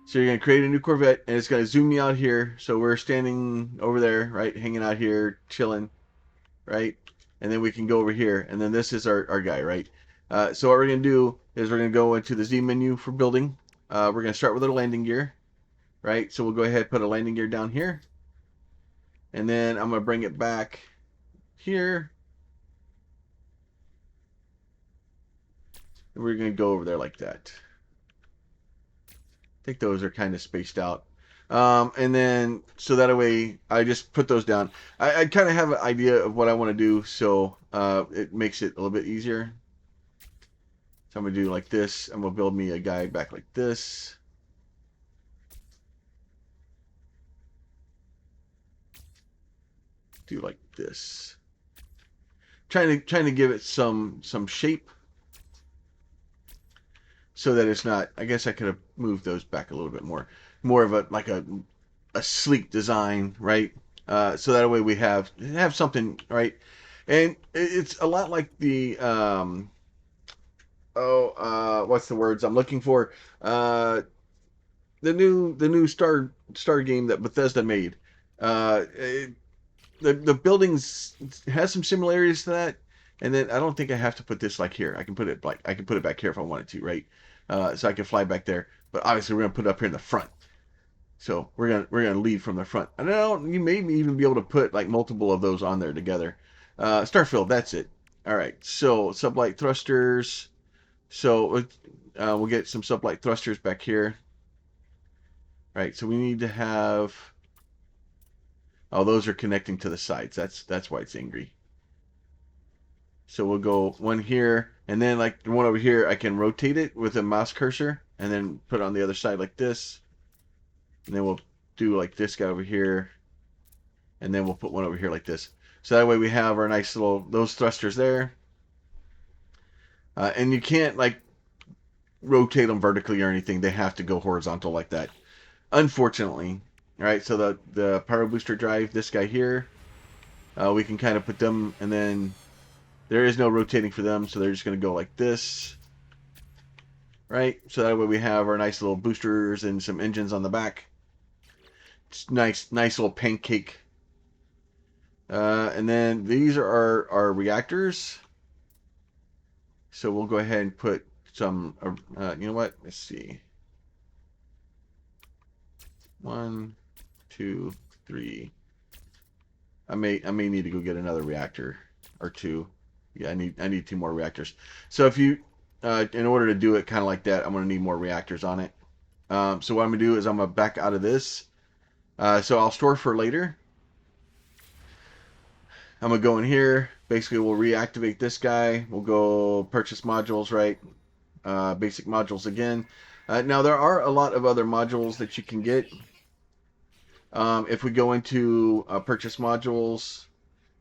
A: So you're going to create a new Corvette, and it's going to zoom me out here. So we're standing over there, right? Hanging out here, chilling, right? And then we can go over here, and then this is our guy, right? So what we're going to do is we're going to go into the Z menu for building. We're going to start with a landing gear, right? So we'll go ahead and put a landing gear down here. And then I'm going to bring it back here. And we're going to go over there like that. I think those are kind of spaced out. And then, so that way, I just put those down. I kind of have an idea of what I want to do, so it makes it a little bit easier. So I'm going to do like this. I'm going to build me a guy back like this. Do like this. Trying to give it some shape so that it's not. I guess I could have moved those back a little bit more of a like a sleek design, right? So that way we have something, right? And it's a lot like the what's the words I'm looking for? The new Star game that Bethesda made. The buildings has some similarities to that, and then I don't think I have to put this like here. I can put it back here if I wanted to, right? So I can fly back there. But obviously we're gonna put it up here in the front. So we're gonna lead from the front. And you may even be able to put like multiple of those on there together. Starfield, that's it. All right. So sublight thrusters. So we'll get some sublight thrusters back here. All right. So we need to have. Oh, those are connecting to the sides. That's why it's angry. So we'll go one here, and then like the one over here, I can rotate it with a mouse cursor, and then put it on the other side like this. And then we'll do like this guy over here, and then we'll put one over here like this. So that way we have our nice little, those thrusters there. And you can't like rotate them vertically or anything. They have to go horizontal like that. Unfortunately. All right, so the power booster drive, this guy here, we can kind of put them, and then there is no rotating for them, so they're just going to go like this. Right, so that way we have our nice little boosters and some engines on the back. It's nice little pancake. And then these are our reactors. So we'll go ahead and put some, you know what? Let's see. 1, 2, 3. I may need to go get another reactor or two. Yeah, I need 2 more reactors. So if you, in order to do it kind of like that, I'm going to need more reactors on it. So what I'm going to do is I'm going to back out of this. So I'll store for later. I'm going to go in here. Basically, we'll reactivate this guy. We'll go purchase modules, right? basic modules again. Now there are a lot of other modules that you can get. If we go into purchase modules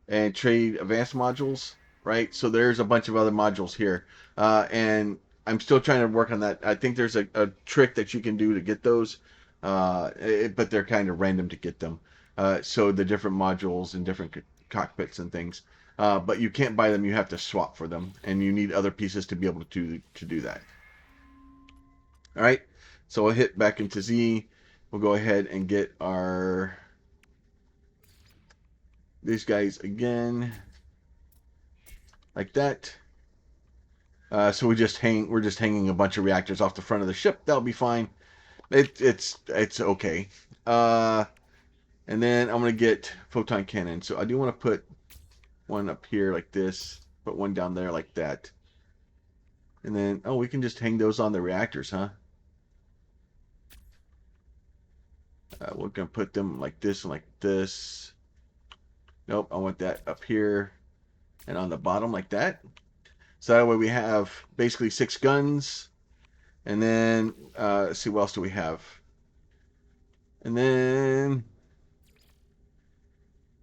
A: and trade advanced modules, right? So there's a bunch of other modules here. And I'm still trying to work on that. I think there's a trick that you can do to get those, but they're kind of random to get them. So the different modules and different cockpits and things. But you can't buy them. You have to swap for them. And you need other pieces to be able to do that. All right. So we'll hit back into Z. We'll go ahead and get these guys again, like that. So we're just hanging a bunch of reactors off the front of the ship. That'll be fine. It's okay. And then I'm gonna get photon cannon. So I do want to put one up here like this. Put one down there like that. And then we can just hang those on the reactors, huh? We're gonna put them like this and like this. Nope, I want that up here and on the bottom like that. So that way we have basically 6 guns. And then, let's see, what else do we have? And then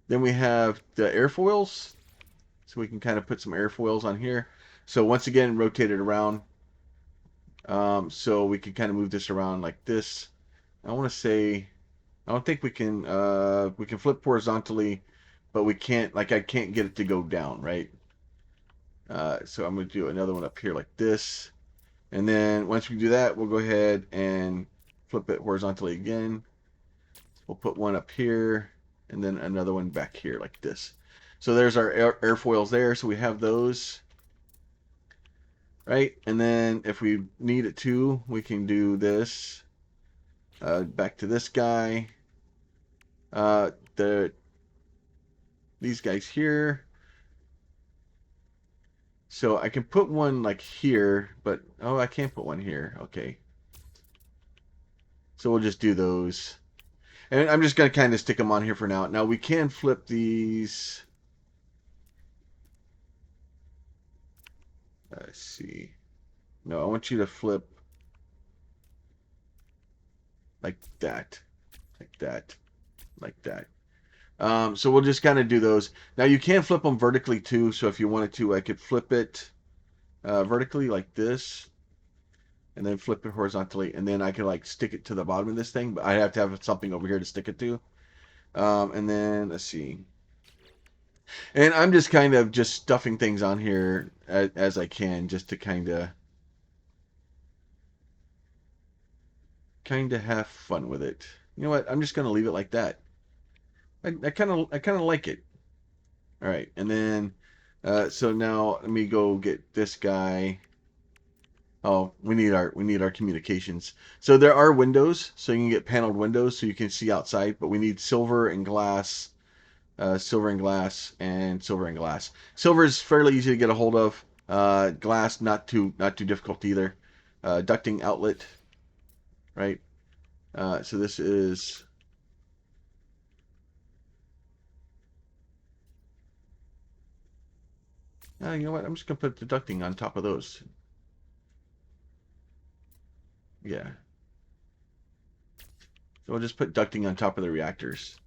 A: we have the airfoils. So we can kind of put some airfoils on here. So once again, rotate it around. So we can kind of move this around like this. I want to say, I don't think we can flip horizontally, but we can't, I can't get it to go down, right? So I'm going to do another one up here like this. And then once we do that, we'll go ahead and flip it horizontally again. We'll put one up here and then another one back here like this. So there's our airfoils there. So we have those, right? And then if we need it to, we can do this. Back to this guy. These guys here. So I can put one like here, but I can't put one here. Okay. So we'll just do those. And I'm just going to kind of stick them on here for now. Now we can flip these. Let's see. No, I want you to flip like that, like that, like that. So we'll just kind of do those. Now you can flip them vertically too. So if you wanted to, I could flip it vertically like this, and then flip it horizontally, and then I can like stick it to the bottom of this thing. But I have to have something over here to stick it to. And then let's see. And I'm just kind of just stuffing things on here as I can, just to kind of have fun with it. You know what? I'm just gonna leave it like that. I kind of like it. All right, and then so now let me go get this guy. Oh, we need our communications. So there are windows, so you can get paneled windows, so you can see outside. But we need silver and glass, silver and glass, and silver and glass. Silver is fairly easy to get a hold of. Glass not too difficult either. Ducting outlet, right? So this is. You know what? I'm just gonna put the ducting on top of those. Yeah. So we'll just put ducting on top of the reactors.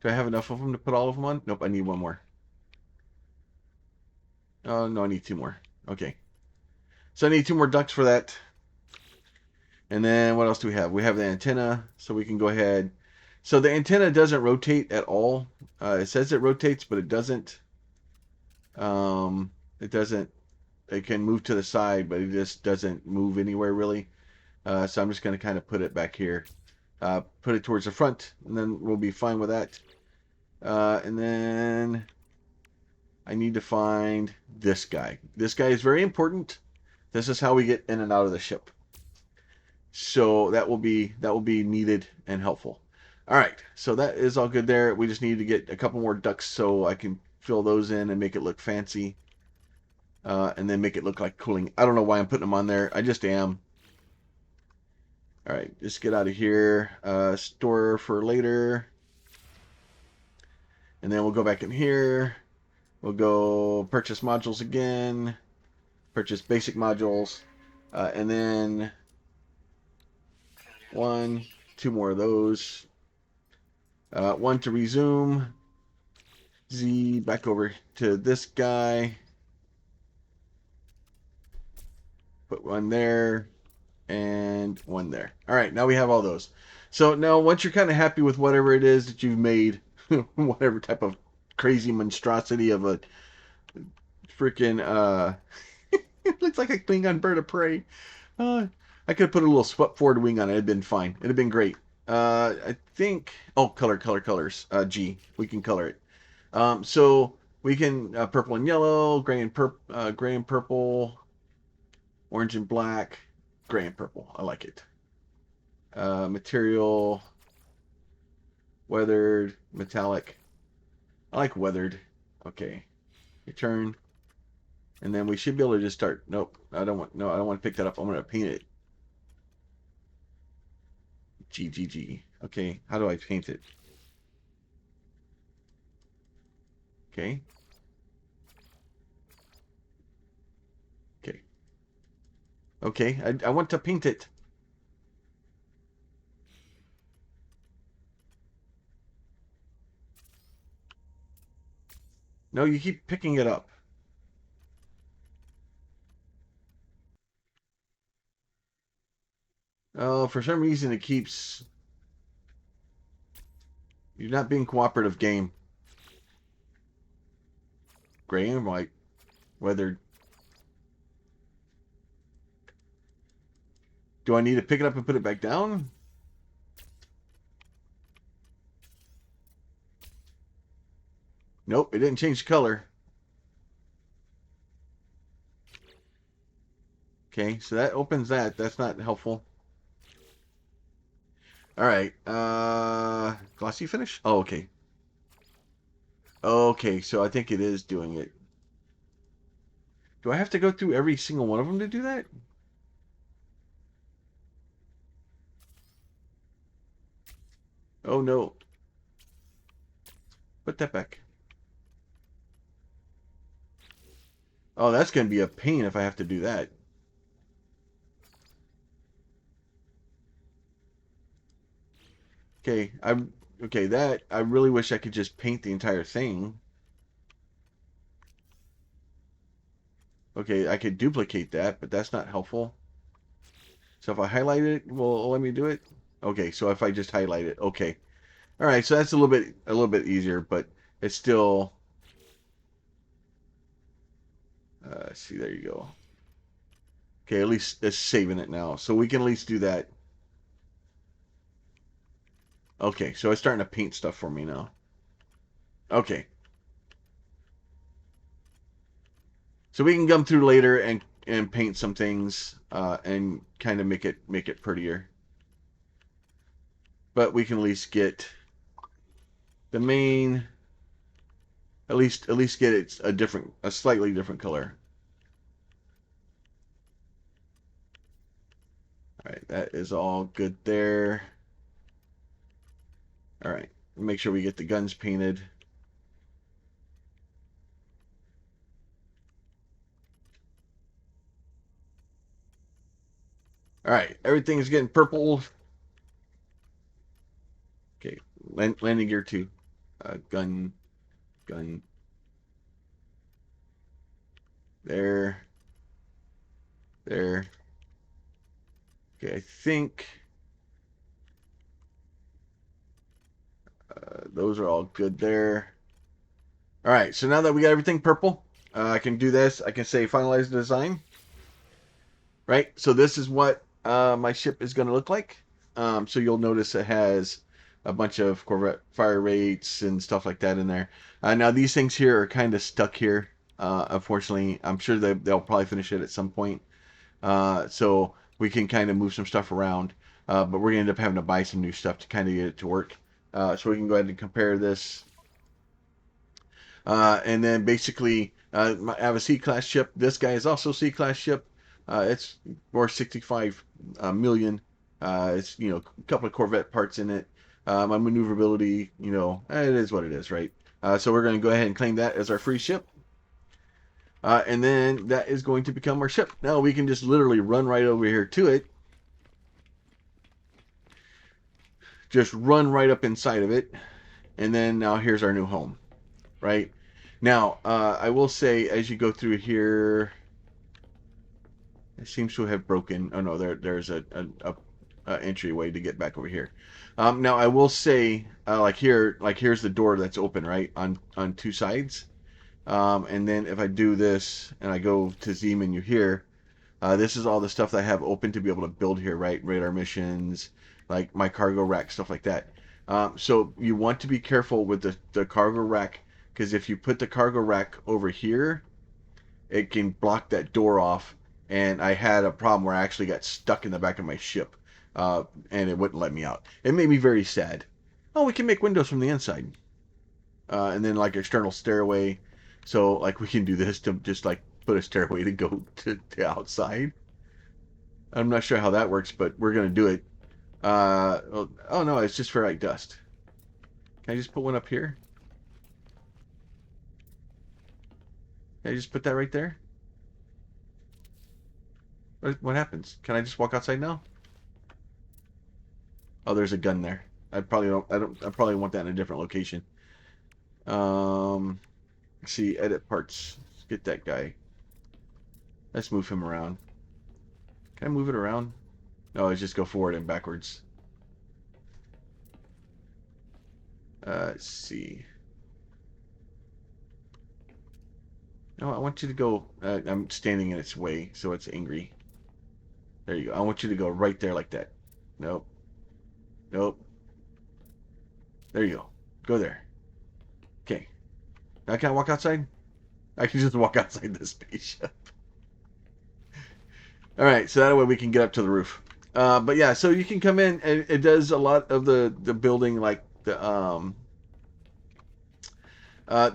A: Do I have enough of them to put all of them on? Nope, I need one more. Oh, no, I need 2 more. Okay. So I need 2 more ducts for that. And then what else do we have? We have the antenna, so we can go ahead. So the antenna doesn't rotate at all. It says it rotates, but it doesn't. It doesn't. It can move to the side, but it just doesn't move anywhere really. So I'm just going to kind of put it back here. Put it towards the front, and then we'll be fine with that. And then I need to find this guy. This guy is very important. This is how we get in and out of the ship. So that will be needed and helpful. All right, so that is all good there. We just need to get a couple more ducts so I can fill those in and make it look fancy. And then make it look like cooling. I don't know why I'm putting them on there. I just am. All right, just get out of here. Store for later. And then we'll go back in here. We'll go purchase modules again. Purchase basic modules. And then two more of those. One to resume. Z back over to this guy. Put one there and one there. All right, now we have all those. So now once you're kind of happy with whatever it is that you've made, whatever type of crazy monstrosity of a freaking it looks like a Klingon bird of prey. I could put a little forward wing on it. It'd been fine. It'd have been great. I think. Oh, colors. G. We can color it. So we can purple and yellow, gray and purple, orange and black, gray and purple. I like it. Material, weathered, metallic. I like weathered. Okay. Return. And then we should be able to just start. Nope. I don't want to pick that up. I'm going to paint it. G. Okay. How do I paint it? Okay. Okay. I want to paint it. No, you keep picking it up. Oh, for some reason it keeps... You're not being cooperative, game. Gray and white. Weathered. Do I need to pick it up and put it back down? Nope, it didn't change the color. Okay, so that opens that. That's not helpful. Alright, glossy finish? Oh, okay. Okay, so I think it is doing it. Do I have to go through every single one of them to do that? Oh, no. Put that back. Oh, that's going to be a pain if I have to do that. Okay, that I really wish I could just paint the entire thing. Okay, I could duplicate that, but that's not helpful. So if I highlight it, will it let me do it? Okay, so if I just highlight it, okay. All right, so that's a little bit easier, but it's still. See, there you go. Okay, at least it's saving it now, so we can at least do that. Okay, so it's starting to paint stuff for me now. Okay. So we can come through later and paint some things and kind of make it prettier. But we can at least get the main, at least get it a slightly different color. All right, that is all good there. All right, make sure we get the guns painted. All right, everything's getting purple. Okay, landing gear 2. Gun. There. Okay, I think those are all good there. All right, so now that we got everything purple, I can do this. I can say finalize the design. Right, so this is what my ship is going to look like. So you'll notice it has a bunch of Corvette fire rates and stuff like that in there. Now these things here are kind of stuck here. Unfortunately, I'm sure they'll probably finish it at some point. So we can kind of move some stuff around. But we're going to end up having to buy some new stuff to kind of get it to work. So we can go ahead and compare this. And then basically, I have a C-class ship. This guy is also C-class ship. It's worth 65 million. It's a couple of Corvette parts in it. My maneuverability, it is what it is, right? So we're going to go ahead and claim that as our free ship. And then that is going to become our ship. Now we can just literally run right over here to it. Just run right up inside of it. And then now here's our new home, right? Now, I will say as you go through here, it seems to have broken. Oh no, there's a entryway to get back over here. Now I will say, here's the door that's open, right, on two sides. And then if I do this and I go to Z menu here, this is all the stuff that I have open to be able to build here, right? Radar missions, like my cargo rack, stuff like that. So you want to be careful with the cargo rack, because if you put the cargo rack over here, it can block that door off. And I had a problem where I actually got stuck in the back of my ship, and it wouldn't let me out. It made me very sad. Oh, we can make windows from the inside, and then like external stairway. So like we can do this to just like put a stairway to go to outside. I'm not sure how that works, but we're gonna do it. Oh no, it's just ferrite dust. Can I just put one up here? Can I just put that right there? What happens? Can I just walk outside now? Oh, there's a gun there. I probably don't. I probably want that in a different location. Let's see, edit parts. Let's get that guy. Let's move him around. Can I move it around? No, let's just go forward and backwards. Let's see. No, I want you to go. I'm standing in its way, so it's angry. There you go. I want you to go right there like that. Nope. Nope. There you go. Go there. Okay. Now can I walk outside? I can just walk outside the spaceship. All right, so that way we can get up to the roof. But yeah, so you can come in, and it does a lot of the building, like the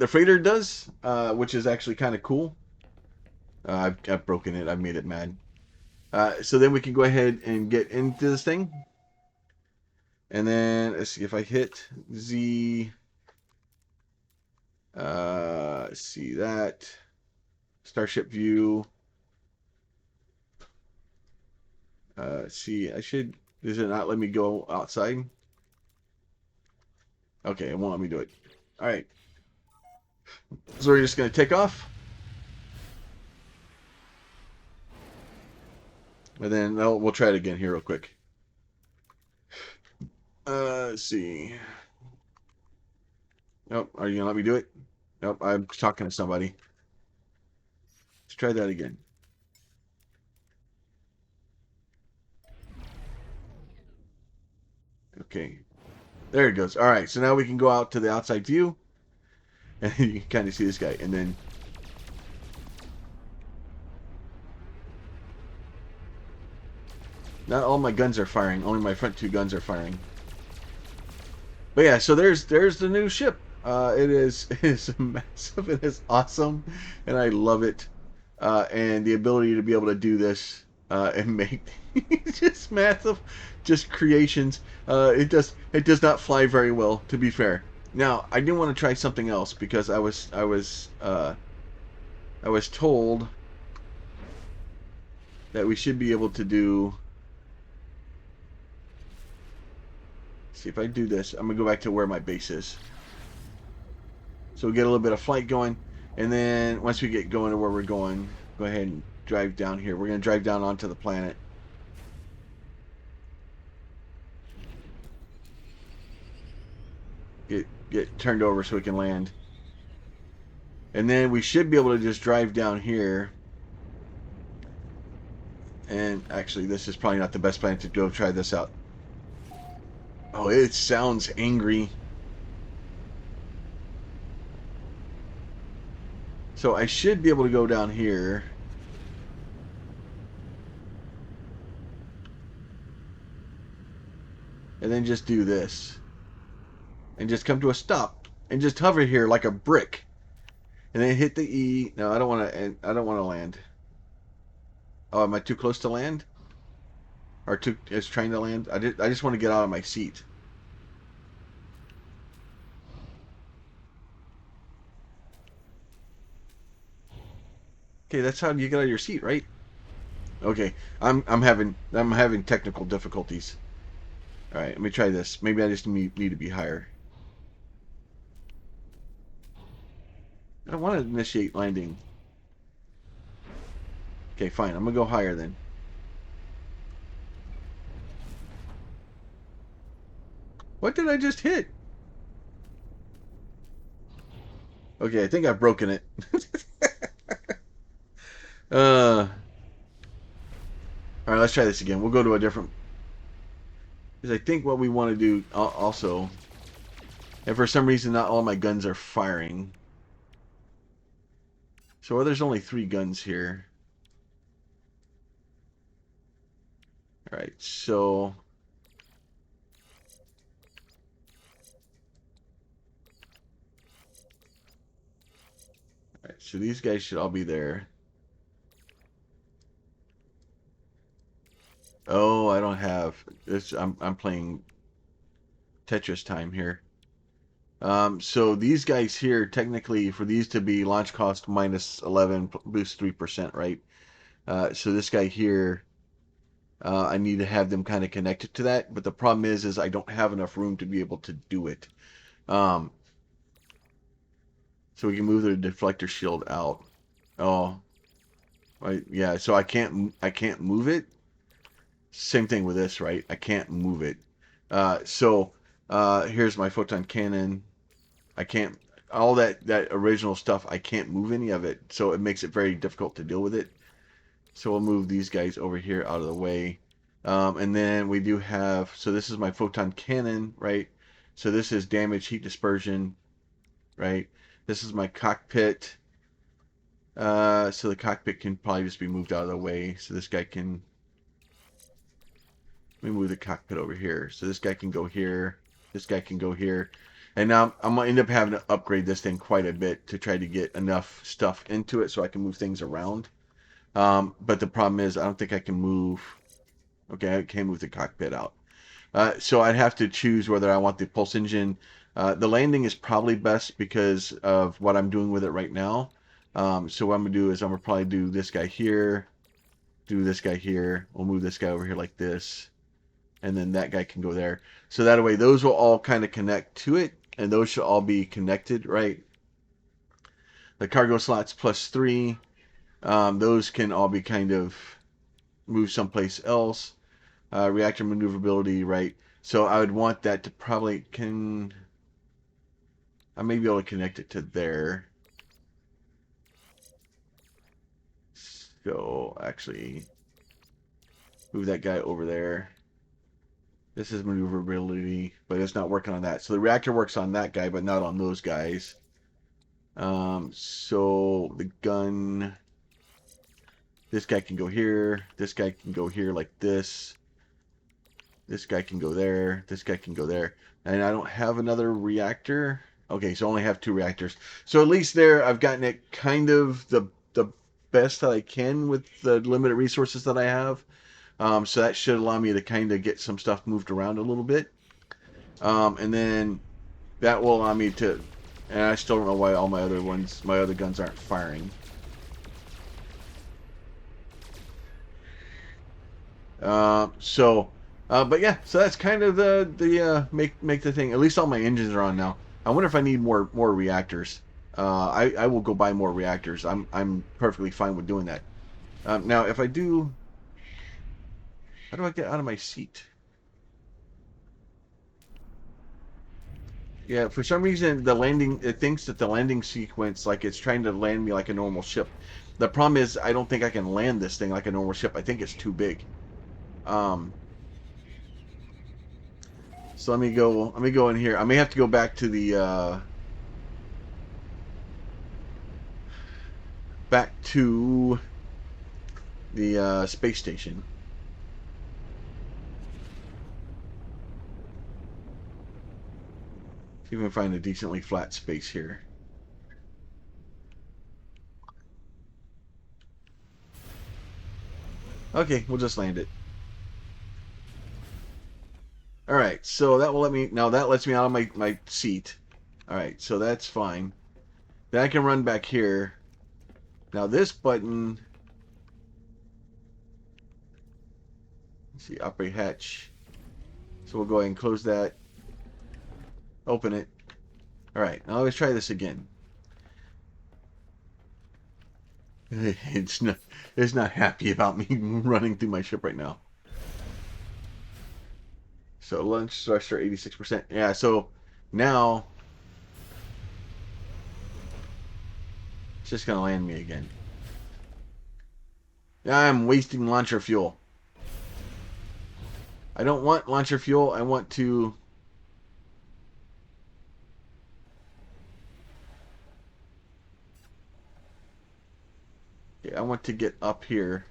A: freighter does, which is actually kind of cool. I've broken it. I've made it mad. So then we can go ahead and get into this thing. And then let's see if I hit Z. See that starship view. See, does it not let me go outside? Okay, it won't let me do it. All right. So we're just going to take off. And then we'll try it again here real quick. Let's see. Nope, are you going to let me do it? Nope, I'm talking to somebody. Let's try that again. Okay. There it goes. All right, so now we can go out to the outside view. And you can kind of see this guy. And then... Not all my guns are firing. Only my front two guns are firing. But yeah, so there's the new ship. It is massive. It is awesome, and I love it. And the ability to be able to do this and make just massive, just creations. It does not fly very well, to be fair. Now I did want to try something else, because I was told that we should be able to do. See if I do this. I'm gonna go back to where my base is. So we get a little bit of flight going, and then once we get going to where we're going, go ahead and drive down here. We're gonna drive down onto the planet. Get turned over so we can land. And then we should be able to just drive down here. And actually, this is probably not the best plan to go try this out. Oh, it sounds angry. So I should be able to go down here. And then just do this. And just come to a stop. And just hover here like a brick. And then hit the E. No, I don't want to land. Oh, am I too close to land? Or is trying to land? I just want to get out of my seat. Okay, that's how you get out of your seat, right? Okay, I'm having technical difficulties. All right, let me try this. Maybe I just need to be higher. I don't want to initiate landing. Okay, fine. I'm gonna go higher then. What did I just hit? Okay, I think I've broken it. All right, let's try this again. We'll go to a different. Because I think what we want to do also, and for some reason not all my guns are firing. So there's only 3 guns here. All right, so so these guys should all be there. Oh, I don't have this. I'm playing Tetris time here. So these guys here, technically, for these to be launch cost minus 11, boost 3%, right? So this guy here, I need to have them kind of connected to that. But the problem is I don't have enough room to be able to do it. Um, so we can move the deflector shield out. Oh, right, yeah. So I can't move it. Same thing with this, right? I can't move it. So here's my photon cannon. I can't all that original stuff. I can't move any of it, so it makes it very difficult to deal with it. So we'll move these guys over here out of the way, and then we do have. So this is my photon cannon, right? So this is damage heat dispersion, right? This is my cockpit. So the cockpit can probably just be moved out of the way. So this guy can. Let me move the cockpit over here. So this guy can go here. This guy can go here. And now I'm going to end up having to upgrade this thing quite a bit to try to get enough stuff into it so I can move things around. But the problem is I don't think I can move. Okay, I can't move the cockpit out. So I'd have to choose whether I want the pulse engine. The landing is probably best because of what I'm doing with it right now. So what I'm going to do is I'm going to probably do this guy here. Do this guy here. We'll move this guy over here like this. And then that guy can go there. So that way those will all kind of connect to it, and those should all be connected, right? The cargo slots +3, those can all be kind of moved someplace else. Reactor maneuverability, right? So I would want that to probably I may be able to connect it to there. So actually move that guy over there. This is maneuverability, but it's not working on that. So the reactor works on that guy, but not on those guys. So the gun, this guy can go here. This guy can go here like this. This guy can go there. This guy can go there. And I don't have another reactor. Okay, so I only have 2 reactors. So at least there, I've gotten it kind of the best that I can with the limited resources that I have. So that should allow me to kind of get some stuff moved around a little bit. And then that will allow me to, and I still don't know why all my other guns aren't firing. But yeah, so that's kind of the make the thing. At least all my engines are on now. I wonder if I need more reactors. I will go buy more reactors. I'm perfectly fine with doing that. Now, if I do, how do I get out of my seat? Yeah, for some reason it thinks that the landing sequence, like it's trying to land me like a normal ship. The problem is I don't think I can land this thing like a normal ship. I think it's too big. So let me go in here. I may have to go back to the space station. See if we can find a decently flat space here. Okay, we'll just land it. Alright, so that will let me, now that lets me out of my seat. Alright, so that's fine. Then I can run back here. Now this button, let's see, operate hatch. So we'll go ahead and close that, open it. All right, now let's try this again. It's not happy about me running through my ship right now. So launch thruster 86%. Yeah, so now it's just gonna land me again. I'm wasting launcher fuel. I don't want launcher fuel. I want to... Yeah, I want to get up here.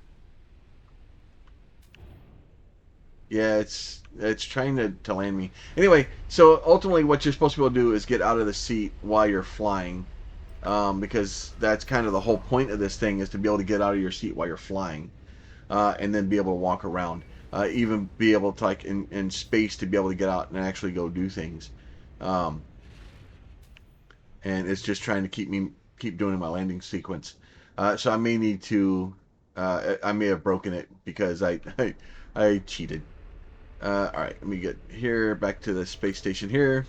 A: Yeah, it's trying to land me. Anyway, so ultimately what you're supposed to be able to do is get out of the seat while you're flying. Because that's kind of the whole point of this thing, is to be able to get out of your seat while you're flying. And then be able to walk around. Even be able to, like, in space, to be able to get out and actually go do things. Um, and it's just trying to keep doing my landing sequence. So I may need to, I may have broken it because I cheated. All right, let me get here, back to the space station here.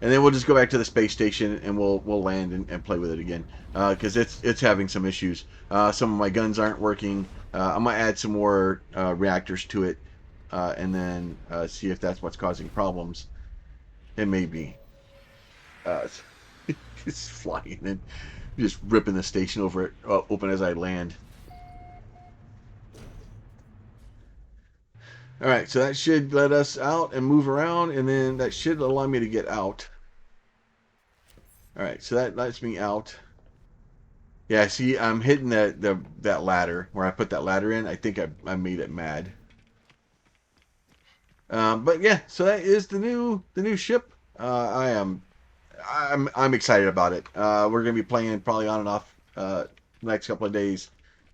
A: And then we'll just go back to the space station and we'll land and play with it again, because it's having some issues. Some of my guns aren't working. I might add some more reactors to it, and then see if that's what's causing problems. It may be. It's flying and just ripping the station over it open as I land. All right, so that should let us out and move around, and then that should allow me to get out. All right, so that lets me out. Yeah, see, I'm hitting that ladder where I put that ladder in. I think I made it mad. But yeah, so that is the new ship. I'm excited about it. We're gonna be playing probably on and off next couple of days,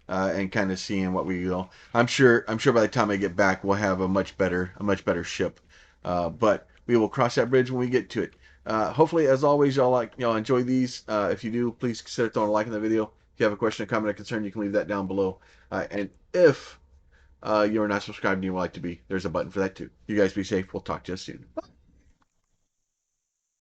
A: and kind of seeing what we go. I'm sure by the time I get back, we'll have a much better ship. But we will cross that bridge when we get to it. Hopefully, as always, y'all enjoy these. If you do, please consider throwing a like on the video. If you have a question, a comment, or concern, you can leave that down below. And if you are not subscribed and you would like to be, there's a button for that too. You guys be safe. We'll talk to you soon. Bye.